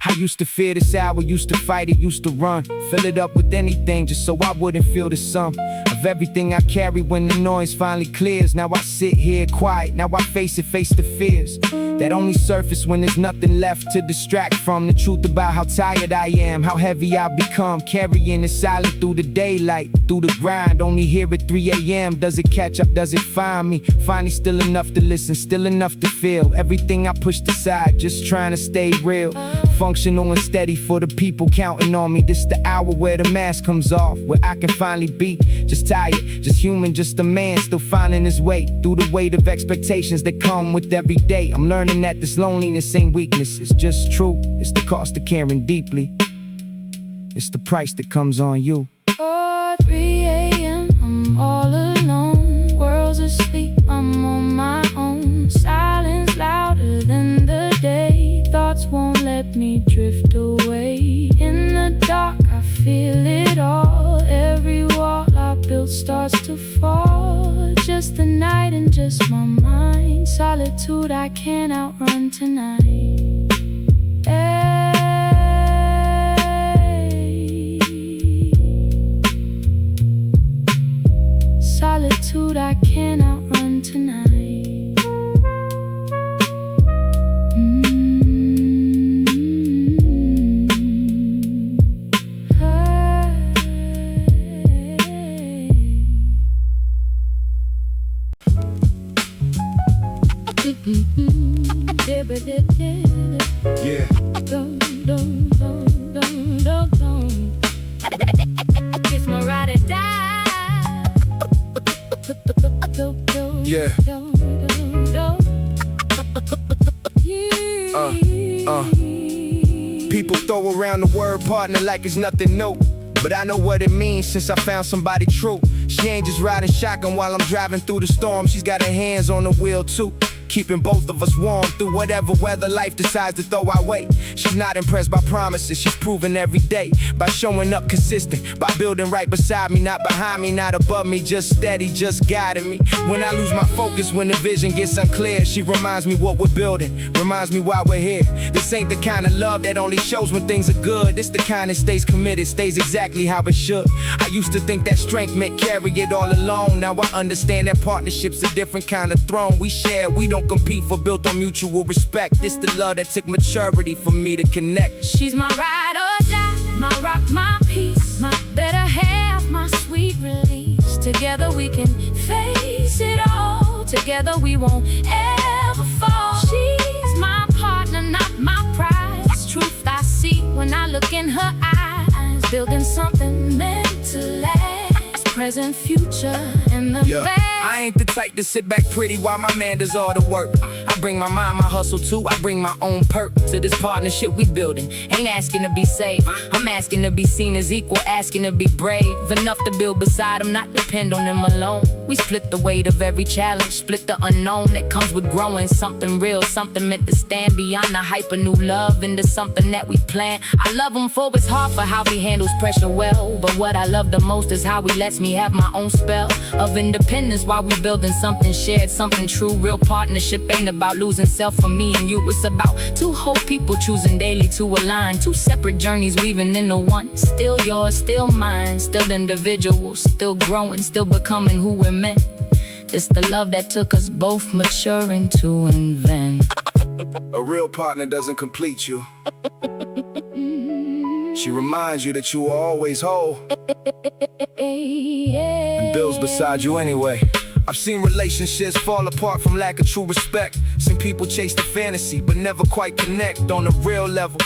I used to fear this hour, used to fight it, used to run, fill it up with anything just so I wouldn't feel the sum of everything I carry. When the noise finally clears, now I sit here quiet, now I face it, face the fears that only surface when there's nothing left to distract from the truth about how tired I am, how heavy I've become, carrying it silent through the daylight, through the grind. Only here at 3 a.m. does it catch up, does it find me? Finally still enough to listen, still enough to feel everything I pushed aside, just trying to stay real. Functional and steady for the people counting on me. This the hour where the mask comes off, where I can finally be just tired, just human, just a man still finding his way through the weight of expectations that come with every day. I'm learning that this loneliness ain't weakness, it's just true. It's the cost of caring deeply. It's the price that comes on you. 3 a.m. I'm all alone. World's asleep, I'm on my own. Silence louder than the day. Thoughts won't let me drift away. In the dark, I feel it all. Every wall I built starts to fall. Just the night and just my mind. Solitude I can't outrun tonight. Solitude I can't outrun tonight. Yeah. It's my ride or die. Yeah. People throw around the word partner like it's nothing new, but I know what it means since I found somebody true. She ain't just riding shotgun while I'm driving through the storm. She's got her hands on the wheel too, keeping both of us warm through whatever weather life decides to throw our way. She's not impressed by promises, she's proven every day by showing up consistent, by building right beside me, not behind me, not above me, just steady, just guiding me. When I lose my focus, when the vision gets unclear, she reminds me what we're building, reminds me why we're here. This ain't the kind of love that only shows when things are good. This the kind that stays committed, stays exactly how it should. I used to think that strength meant carry it all alone. Now I understand that partnership's a different kind of throne. We share, we don't compete for, built on mutual respect. This the love that took maturity for me to connect. She's my ride or die, my rock, my peace, my better half, my sweet release. Together we can face it all. Together we won't ever fall. She's my partner, not my prize. Truth I see when I look in her eyes. Building something meant to last. Present, future, and the past. I ain't the type to sit back pretty while my man does all the work. I bring my mind, my hustle too, I bring my own perk to this partnership we building. Ain't asking to be saved, I'm asking to be seen as equal, asking to be brave enough to build beside him, not depend on him alone. We split the weight of every challenge, split the unknown that comes with growing. Something real, something meant to stand beyond the hype of new love into something that we plan. I love him for his heart, for how he handles pressure well. But what I love the most is how he lets me have my own spell of independence while we building something shared, something true. Real partnership ain't about losing self for me and you. It's about two whole people choosing daily to align. Two separate journeys weaving into one. Still yours, still mine, still individuals, still growing, still becoming who we're meant. It's the love that took us both maturing to invent. A real partner doesn't complete you. She reminds you that you are always whole and builds beside you anyway. I've seen relationships fall apart from lack of true respect. Seen people chase the fantasy but never quite connect on a real level.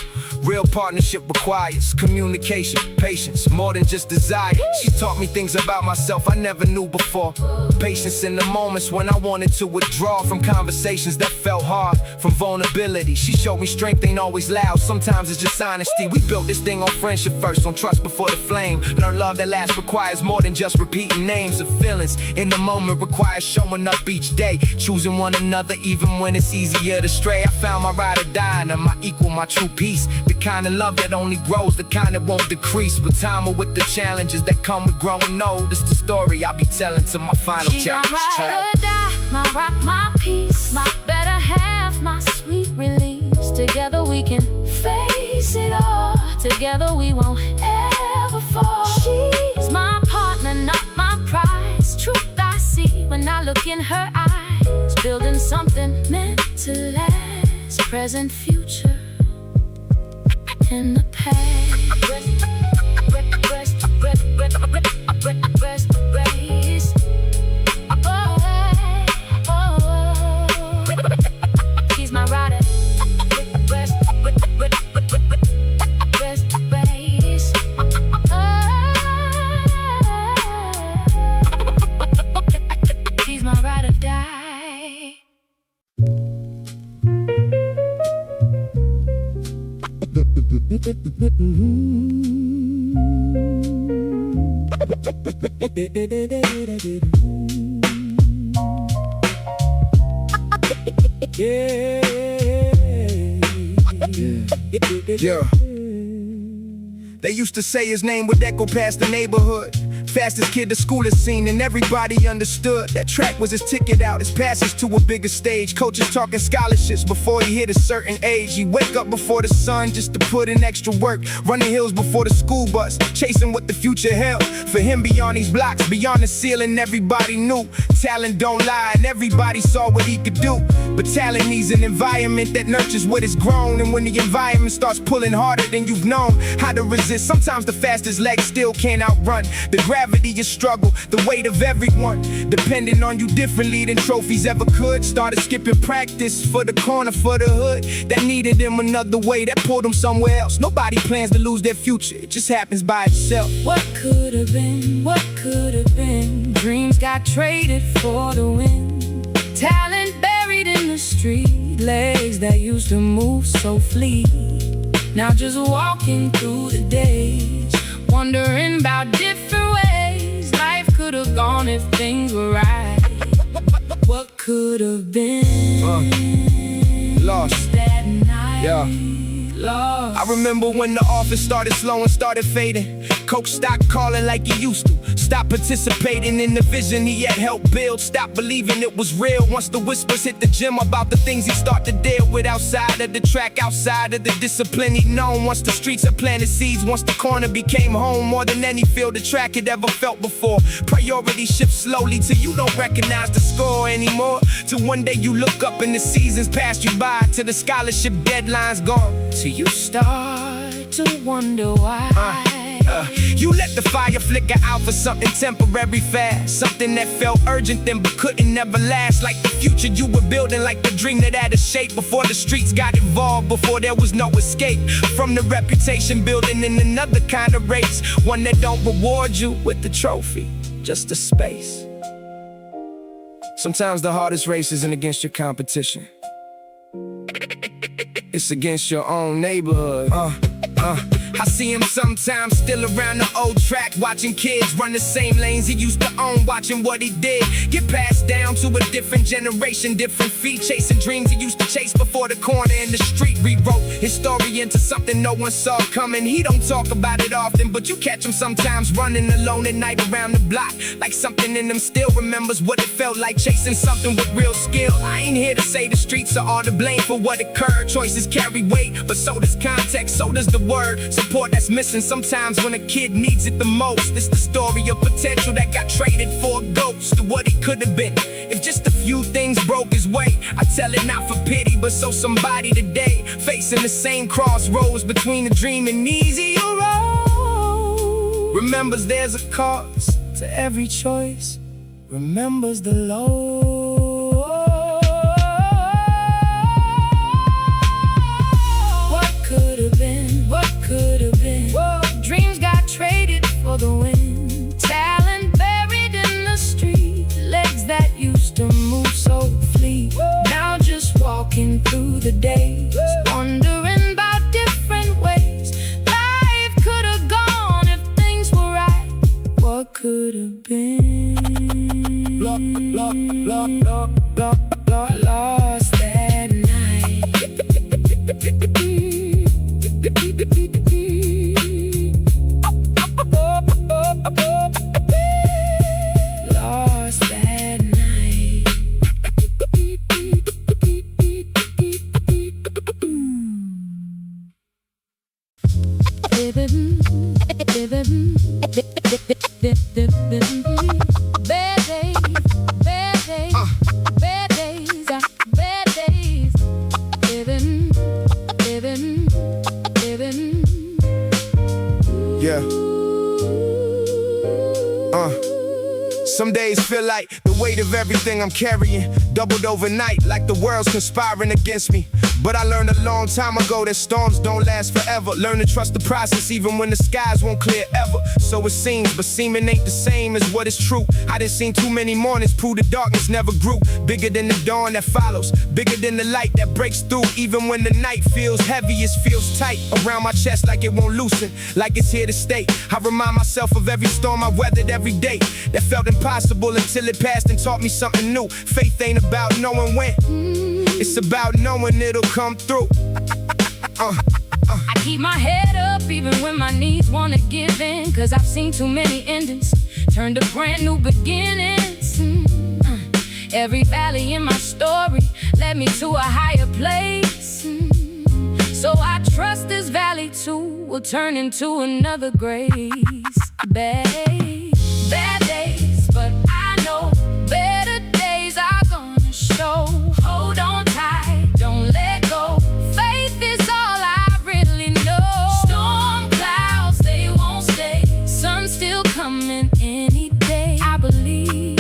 Real partnership requires communication, patience, more than just desire. She's taught me things about myself I never knew before. Patience in the moments when I wanted to withdraw from conversations that felt hard, from vulnerability. She showed me strength ain't always loud, sometimes it's just honesty. We built this thing on friendship first, on trust before the flame. Learn love that lasts requires more than just repeating names of feelings. In the moment requires showing up each day, choosing one another even when it's easier to stray. I found my ride or die and my equal, my true peace. The kind of love that only grows, the kind that won't decrease with time or with the challenges that come with growing old. This the story I'll be telling to my final She's child. my ride or die, my rock, my peace, my better half, my sweet release. Together we can face it all. Together we won't ever fall. She's my partner, not my prize. Truth I see when I look in her eyes. Building something meant to last. Present, future, in the past. She's my rider. Yeah. They used to say his name would echo past the neighborhood. Fastest kid the school has seen, and everybody understood that track was his ticket out, his passage to a bigger stage. Coaches talking scholarships before he hit a certain age. He'd wake up before the sun just to put in extra work, running hills before the school bus, chasing what the future held. For him, beyond these blocks, beyond the ceiling, everybody knew talent don't lie, and everybody saw what he could do. But talent needs an environment that nurtures what is grown, and when the environment starts pulling harder than you've known how to resist, sometimes the fastest legs still can't outrun the gravity of struggle, the weight of everyone depending on you differently than trophies ever could. Started skipping practice for the corner, for the hood that needed him another way, that pulled him somewhere else. Nobody plans to lose their future, it just happens by itself. What could have been, what could have been? Dreams got traded for the wind. Talent buried in the street, legs that used to move so fleet, now just walking through the days, wondering about different ways life could have gone if things were right. What could have been? Lost. That night. Yeah. Lost. I remember when the office started slowing, started fading. Coach stopped calling like he used to. Stopped participating in the vision he had helped build. Stopped believing it was real once the whispers hit the gym about the things he started to deal with outside of the track, outside of the discipline he'd known. Once the streets had planted seeds, once the corner became home, more than any field the track had ever felt before. Priorities shift slowly till you don't recognize the score anymore. Till one day you look up and the seasons pass you by, till the scholarship deadline's gone, till you start to wonder why. You let the fire flicker out for something temporary fast, something that felt urgent then but couldn't never last. Like the future you were building, like the dream that had a shape before the streets got involved, before there was no escape from the reputation building in another kind of race, one that don't reward you with the trophy, just a space. Sometimes the hardest race isn't against your competition, it's against your own neighborhood. I see him sometimes still around the old track, watching kids run the same lanes he used to own, watching what he did get passed down to a different generation, different feet, chasing dreams he used to chase before the corner in the street. Rewrote his story into something no one saw coming. He don't talk about it often, but you catch him sometimes running alone at night around the block, like something in him still remembers what it felt like chasing something with real skill. I ain't here to say the streets are all to blame for what occurred. Choices carry weight, but so does context, so does the word. Support that's missing sometimes when a kid needs it the most. It's the story of potential that got traded for a ghost of what he could have been if just a few things broke his way. I tell it not for pity, but so somebody today facing the same crossroads between the dream and easier road remembers there's a cost to every choice, remembers the low. What could have been? What could have been? Whoa. Dreams got traded for the wind. Talent buried in the street. Legs that used to move so fleet. Whoa. Now just walking through the days, wondering about different ways life could have gone if things were right. What could have been? Lost that night. Lost that night. Some days feel like the weight of everything I'm carrying doubled overnight, like the world's conspiring against me. But I learned a long time ago that storms don't last forever. Learn to trust the process even when the skies won't clear ever. So it seems, but seeming ain't the same as what is true. I done seen too many mornings prove the darkness never grew. Bigger than the dawn that follows, bigger than the light that breaks through. Even when the night feels heavy, it feels tight around my chest like it won't loosen, like it's here to stay. I remind myself of every storm I weathered every day that felt impossible until it passed and taught me something new. Faith ain't about knowing when, it's about knowing it'll come through. I keep my head up even when my knees wanna give in, cause I've seen too many endings turn to brand new beginnings. Every valley in my story led me to a higher place. So I trust this valley too will turn into another grace. Bad days, but I know better days are gonna show. Hold on tight, don't let go. Faith is all I really know. Storm clouds, they won't stay. Sun's still coming any day. I believe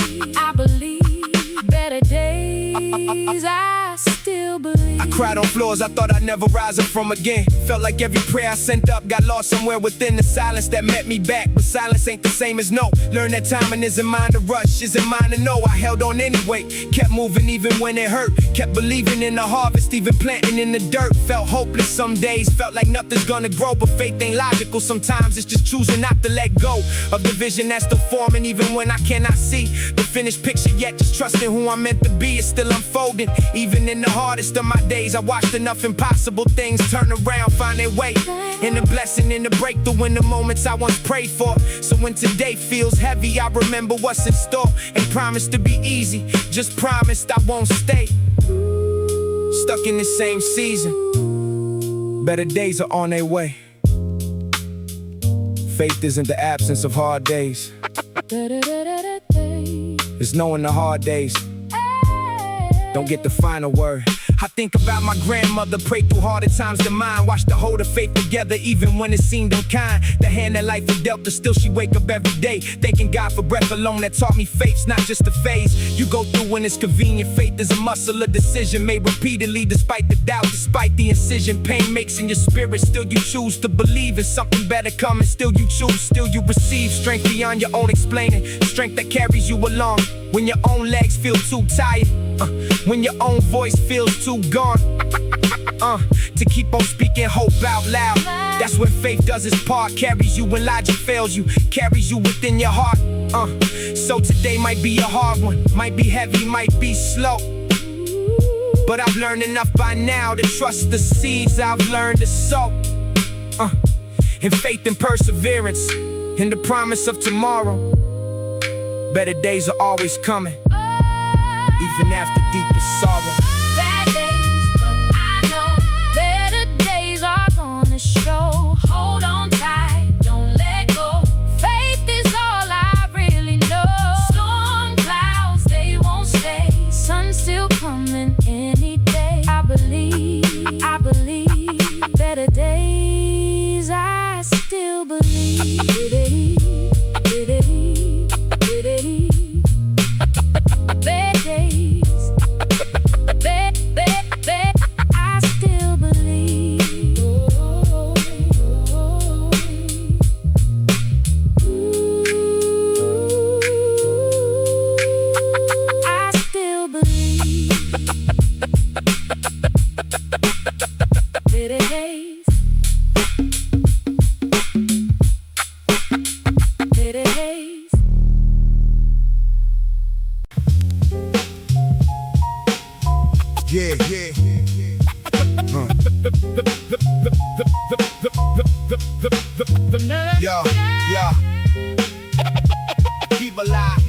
better days, I still believe. I cried on floors I thought I'd never rise up from again. Felt like every prayer I sent up got lost somewhere within the silence that met me back. But silence ain't the same as no. Learn that timing isn't mine to rush, isn't mine to know. I held on anyway, kept moving even when it hurt. Kept believing in the harvest, even planting in the dirt. Felt hopeless some days, felt like nothing's gonna grow. But faith ain't logical, sometimes it's just choosing not to let go of the vision that's still forming. Even when I cannot see the finished picture yet, just trusting who I'm meant to be is still unfolding. Even in the hardest of my days, I watched enough impossible things turn around, find their way. In the blessing, in the breakthrough, in the moments I once prayed for. So when today feels heavy, I remember what's in store. Ain't promised to be easy, just promised I won't stay stuck in the same season. Better days are on their way. Faith isn't the absence of hard days, it's knowing the hard days don't get the final word. I think about my grandmother, pray through harder times than mine. Watched her hold her faith together even when it seemed unkind. The hand that life had dealt her, still she wake up every day thanking God for breath alone. That taught me faith's not just a phase you go through when it's convenient. Faith is a muscle, a decision made repeatedly despite the doubt, despite the incision pain makes in your spirit. Still you choose to believe in something better coming. Still you choose, still you receive strength beyond your own explaining. Strength that carries you along when your own legs feel too tired, when your own voice feels too gone, to keep on speaking hope out loud. That's when faith does its part, carries you when logic fails you, carries you within your heart. So today might be a hard one, might be heavy, might be slow, but I've learned enough by now to trust the seeds I've learned to sow. In faith and perseverance, in the promise of tomorrow. Better days are always coming, even after deepest sorrow. Bad days, but I know better days are gonna show. Hold on tight, don't let go. Faith is all I really know. Storm clouds, they won't stay. Sun's still coming any day. I believe better days, I still believe. Yeah. Keep alive.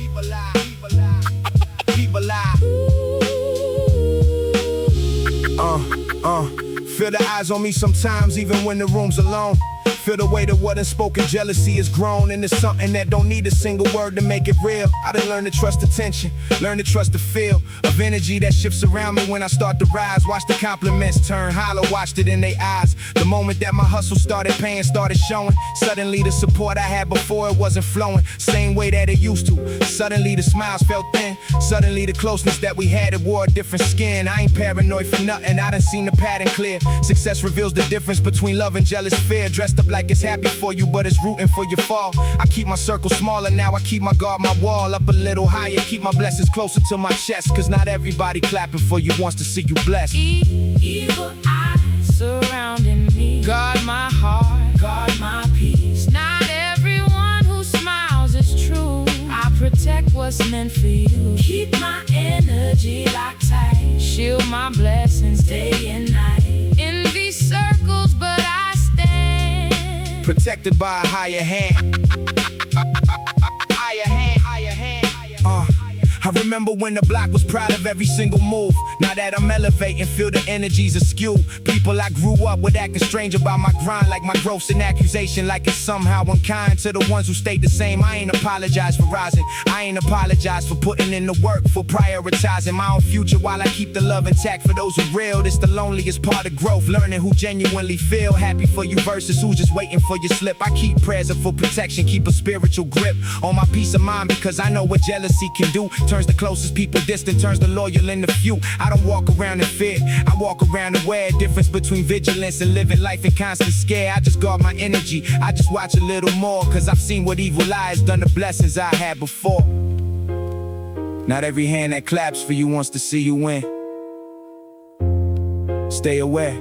Feel the eyes on me sometimes, even when the room's alone. Feel the weight of what unspoken jealousy is grown into something that don't need a single word to make it real. I done learned to trust attention, learn to trust the feel of energy that shifts around me when I start to rise. Watch the compliments turn hollow, watched it in their eyes. The moment that my hustle started paying, started showing. Suddenly the support I had before, it wasn't flowing same way that it used to. Suddenly the smiles felt thin. Suddenly the closeness that we had, it wore a different skin. I ain't paranoid for nothing, I done seen the pattern clear. Success reveals the difference between love and jealous fear. Dressed up like it's happy for you, but it's rooting for your fall. I keep my circle smaller now, I keep my guard, my wall up a little higher. Keep my blessings closer to my chest, cause not everybody clapping for you wants to see you blessed. Evil eyes surrounding me. Guard my heart, guard my peace. Not everyone who smiles is true. I protect what's meant for you. Keep my energy locked tight. Shield my blessings day and night. In these circles, but I stand protected by a higher hand. Higher hand, higher hand. I remember when the block was proud of every single move. Now that I'm elevating, feel the energies askew. People I grew up with acting strange about my grind, like my growth's an accusation, like it's somehow unkind to the ones who stayed the same. I ain't apologize for rising, I ain't apologize for putting in the work, for prioritizing my own future while I keep the love intact for those who real. It's the loneliest part of growth, learning who genuinely feel happy for you versus who's just waiting for your slip. I keep prayers up for protection, keep a spiritual grip on my peace of mind, because I know what jealousy can do. Turns the closest people distant, turns the loyal into few. I don't walk around in fear, I walk around aware. Difference between vigilance and living life in constant scare. I just guard my energy, I just watch a little more, cause I've seen what evil eyes done to blessings I had before. Not every hand that claps for you wants to see you win. Stay aware,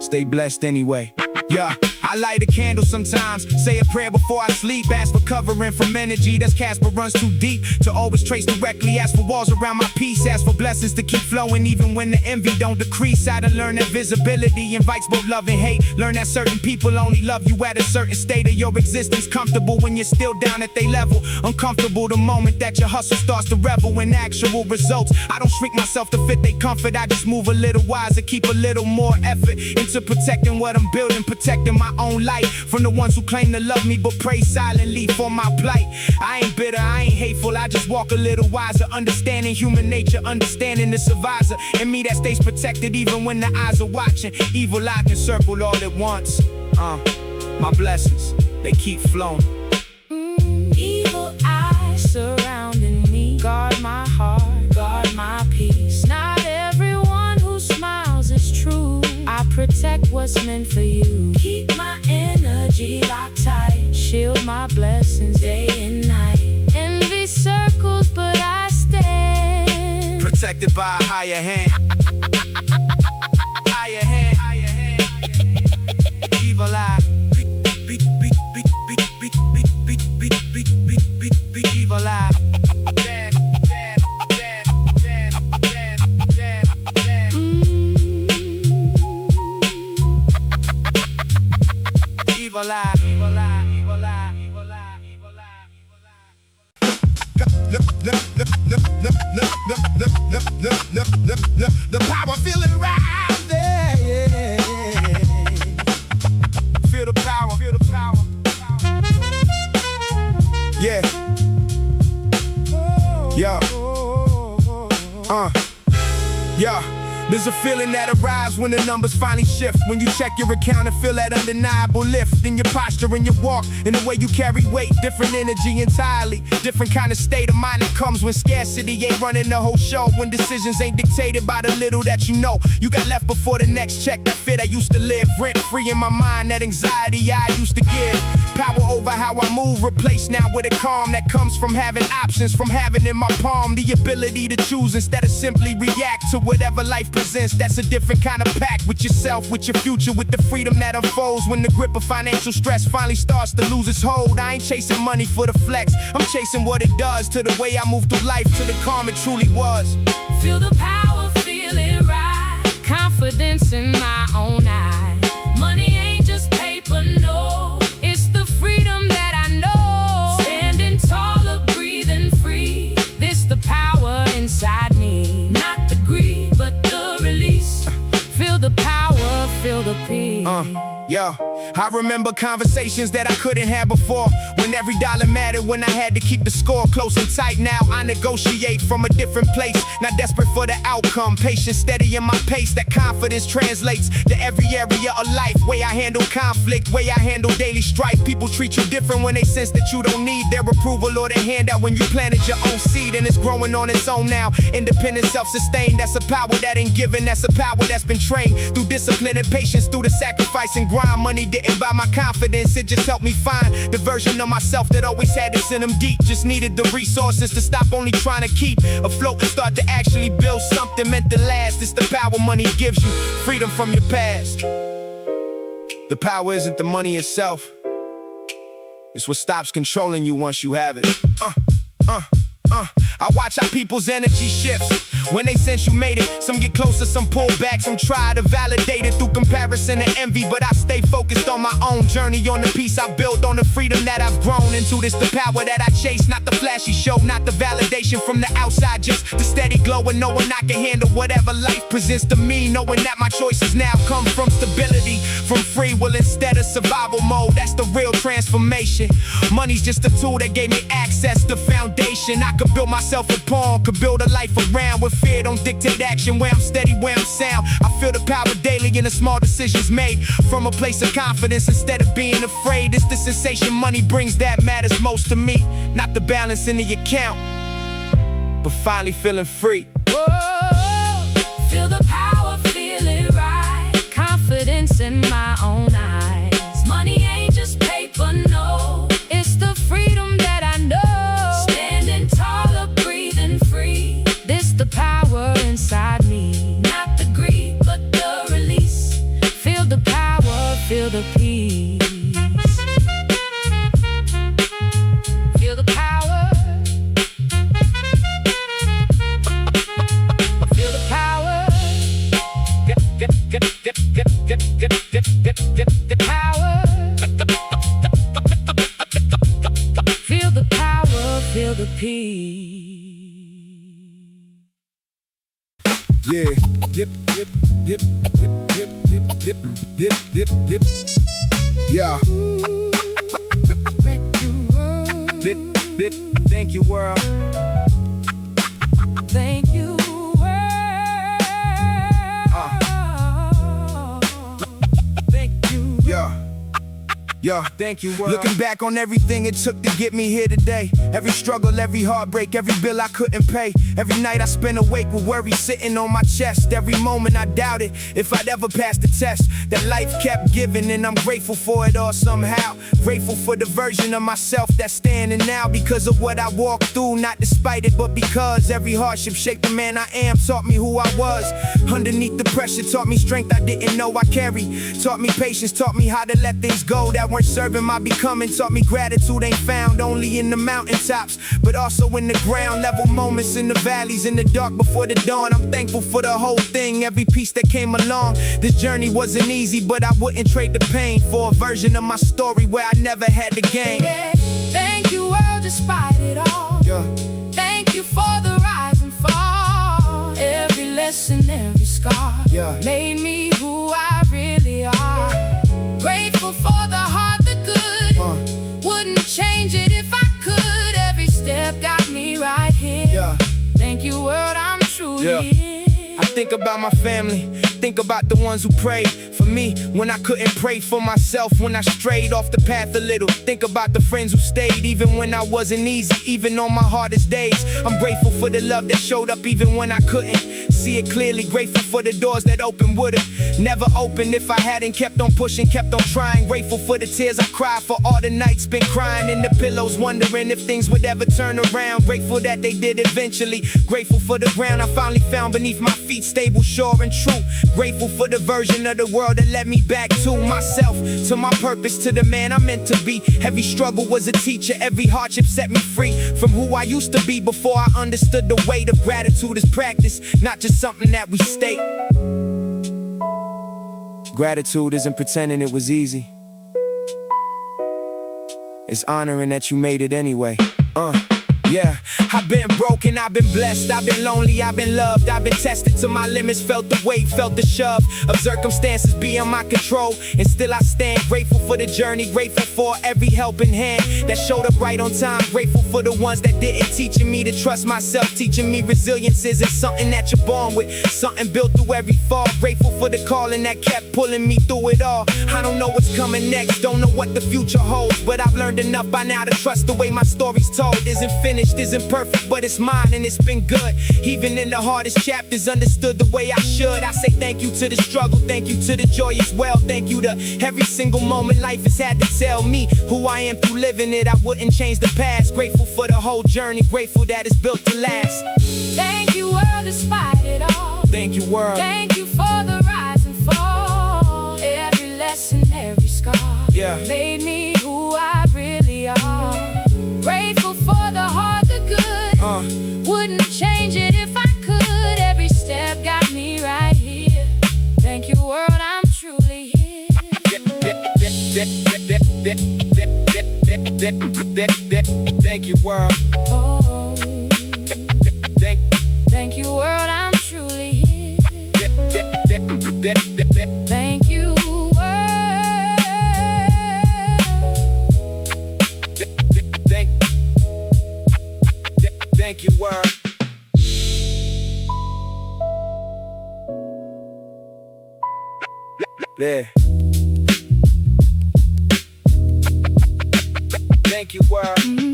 stay blessed anyway. Yeah, I light a candle sometimes, say a prayer before I sleep. Ask for covering from energy that's cast but runs too deep to always trace directly. Ask for walls around my peace, ask for blessings to keep flowing even when the envy don't decrease. I done learned that visibility invites both love and hate. Learn that certain people only love you at a certain state of your existence. Comfortable when you're still down at their level, uncomfortable the moment that your hustle starts to revel in actual results. I don't shrink myself to fit their comfort, I just move a little wiser, keep a little more effort into protecting what I'm building, protecting my own light from the ones who claim to love me but pray silently for my plight. I ain't bitter, I ain't hateful, I just walk a little wiser, understanding human nature, understanding the survivor in me that stays protected even when the eyes are watching. Evil eye can circle all at once. My blessings, they keep flowing. Evil eyes surrounding me. Guard my heart, guard my peace. Not everyone who smiles is true. I protect what's meant for you. Keep my energy locked tight. Shield my blessings day and night. Envy circles, but I stand protected by a higher hand. Higher hand, higher hand. Evil eye. Evil eye. Evil eye, evil eye, evil eye, evil eye, evil eye. The power, feel it right there, yeah. Feel the power, feel the power. Yeah. Yeah. There's a feeling that arrives when the numbers finally shift. When you check your account and feel that undeniable lift in your posture, in your walk, in the way you carry weight. Different energy entirely, different kind of state of mind that comes when scarcity ain't running the whole show. When decisions ain't dictated by the little that you know you got left before the next check. That fear that used to live rent free in my mind, that anxiety I used to give. Power over how I move, replaced now with a calm that comes from having options, from having in my palm the ability to choose instead of simply react to whatever life presents. That's a different kind of pact with yourself, with your future, with the freedom that unfolds when the grip of financial stress finally starts to lose its hold. I ain't chasing money for the flex, I'm chasing what it does to the way I move through life, to the calm it truly was. Feel the power, feel it right. Confidence in my own eyes. Money ain't just paper, no. It's the freedom that I know. Standing taller, breathing free. This the power inside me. Not the greed, but the release. Feel the power, feel the peace. Yo, I remember conversations that I couldn't have before, when every dollar mattered, when I had to keep the score close and tight. Now I negotiate from a different place, not desperate for the outcome, patient, steady in my pace. That confidence translates to every area of life. Way I handle conflict, way I handle daily strife. People treat you different when they sense that you don't need their approval or their handout. When you planted your own seed and it's growing on its own now. Independent, self-sustained, that's a power that ain't given, that's a power that's been trained through discipline and patience, through the sacrifice and grind. Money didn't buy my confidence, it just helped me find the version of myself that always had this in them deep. Just needed the resources to stop only trying to keep afloat and start to actually build something meant to last. It's the power money gives you, freedom from your past. The power isn't the money itself, it's what stops controlling you once you have it. I watch how people's energy shifts when they sense you made it. Some get closer, some pull back, some try to validate it through comparison and envy. But I stay focused on my own journey, on the peace I built, on the freedom that I've grown into. This the power that I chase, not the flashy show, not the validation from the outside, just the steady glow and knowing I can handle whatever life presents to me. Knowing that my choices now come from stability, from free will instead of survival mode. That's the real transformation. Money's just a tool that gave me access to foundation. I could build myself a pawn, could build a life around where fear don't dictate action, where I'm steady, where I'm sound. I feel the power daily in the small decisions made from a place of confidence instead of being afraid. It's the sensation money brings that matters most to me, not the balance in the account, but finally feeling free. Whoa, feel the power, feel it right. Confidence in my own eyes. Money ain't just paper, no. It's the freedom that I know. Standing taller, breathing free. This the power inside me. Not the greed, but the release. Feel the power, feel the peace. Feel the power. Feel the power. The power. Feel the power, feel the peace. Yeah, dip, dip, dip, dip, dip, dip, dip, dip, dip, dip. Yeah. Dip, dip, thank you, world. Thank you, world. Thank you. Yeah. Yo, thank you, world. Looking back on everything it took to get me here today. Every struggle, every heartbreak, every bill I couldn't pay. Every night I spent awake with worry sitting on my chest. Every moment I doubted if I'd ever pass the test that life kept giving, and I'm grateful for it all somehow. Grateful for the version of myself that's standing now because of what I walked through, not despite it, but because every hardship shaped the man I am, taught me who I was. Underneath the pressure, taught me strength I didn't know I carried. Taught me patience, taught me how to let things go that weren't serving my becoming. Taught me gratitude ain't found only in the mountaintops, but also in the ground level moments, in the valleys, in the dark before the dawn. I'm thankful for the whole thing, every piece that came along. This journey wasn't easy, but I wouldn't trade the pain for a version of my story where I never had to gain. Yeah. Thank you, world, despite it all. Yeah. Thank you for the rise and fall. Every lesson, every scar, Yeah. made me who I really are. Grateful for the hard, the good. Wouldn't change it if I could. Every step got me right here. Yeah. Thank you, world, I'm truly Yeah. here. I think about my family, think about the ones who prayed for me when I couldn't pray for myself, when I strayed off the path a little. Think about the friends who stayed even when I wasn't easy, even on my hardest days. I'm grateful for the love that showed up even when I couldn't see it clearly. Grateful for the doors that opened would've never opened if I hadn't kept on pushing, kept on trying. Grateful for the tears I cried, for all the nights spent crying in the pillows, wondering if things would ever turn around. Grateful that they did eventually. Grateful for the ground I finally found beneath my feet, stable, sure and true. Grateful for the version of the world that led me back to myself, to my purpose, to the man I'm meant to be. Every struggle was a teacher, every hardship set me free from who I used to be before I understood the weight of gratitude is practice, not just something that we state. Gratitude isn't pretending it was easy, it's honoring that you made it anyway. Yeah, I've been broken, I've been blessed, I've been lonely, I've been loved, I've been tested to my limits, felt the weight, felt the shove of circumstances beyond my control, and still I stand grateful for the journey, grateful for every helping hand that showed up right on time, grateful for the ones that didn't, teaching me to trust myself, teaching me resilience isn't something that you're born with, something built through every fall, grateful for the calling that kept pulling me through it all. I don't know what's coming next, don't know what the future holds, but I've learned enough by now to trust the way my story's told. Isn't finished, isn't perfect, but it's mine and it's been good. Even in the hardest chapters, understood the way I should. I say thank you to the struggle, thank you to the joy as well. Thank you to every single moment life has had to tell me who I am through living it. I wouldn't change the past. Grateful for the whole journey, grateful that it's built to last. Thank you, world, despite it all. Thank you, world. Thank you for the rise and fall. Every lesson, every scar, Yeah. made me who I really are. Grateful for the hard, the good. Wouldn't change it if I could. Every step got me right here. Thank you, world, I'm truly here. Thank you, world. Oh. Thank you, world, I'm truly here. Thank you, world. Thank you, world. Yeah. Thank you, world.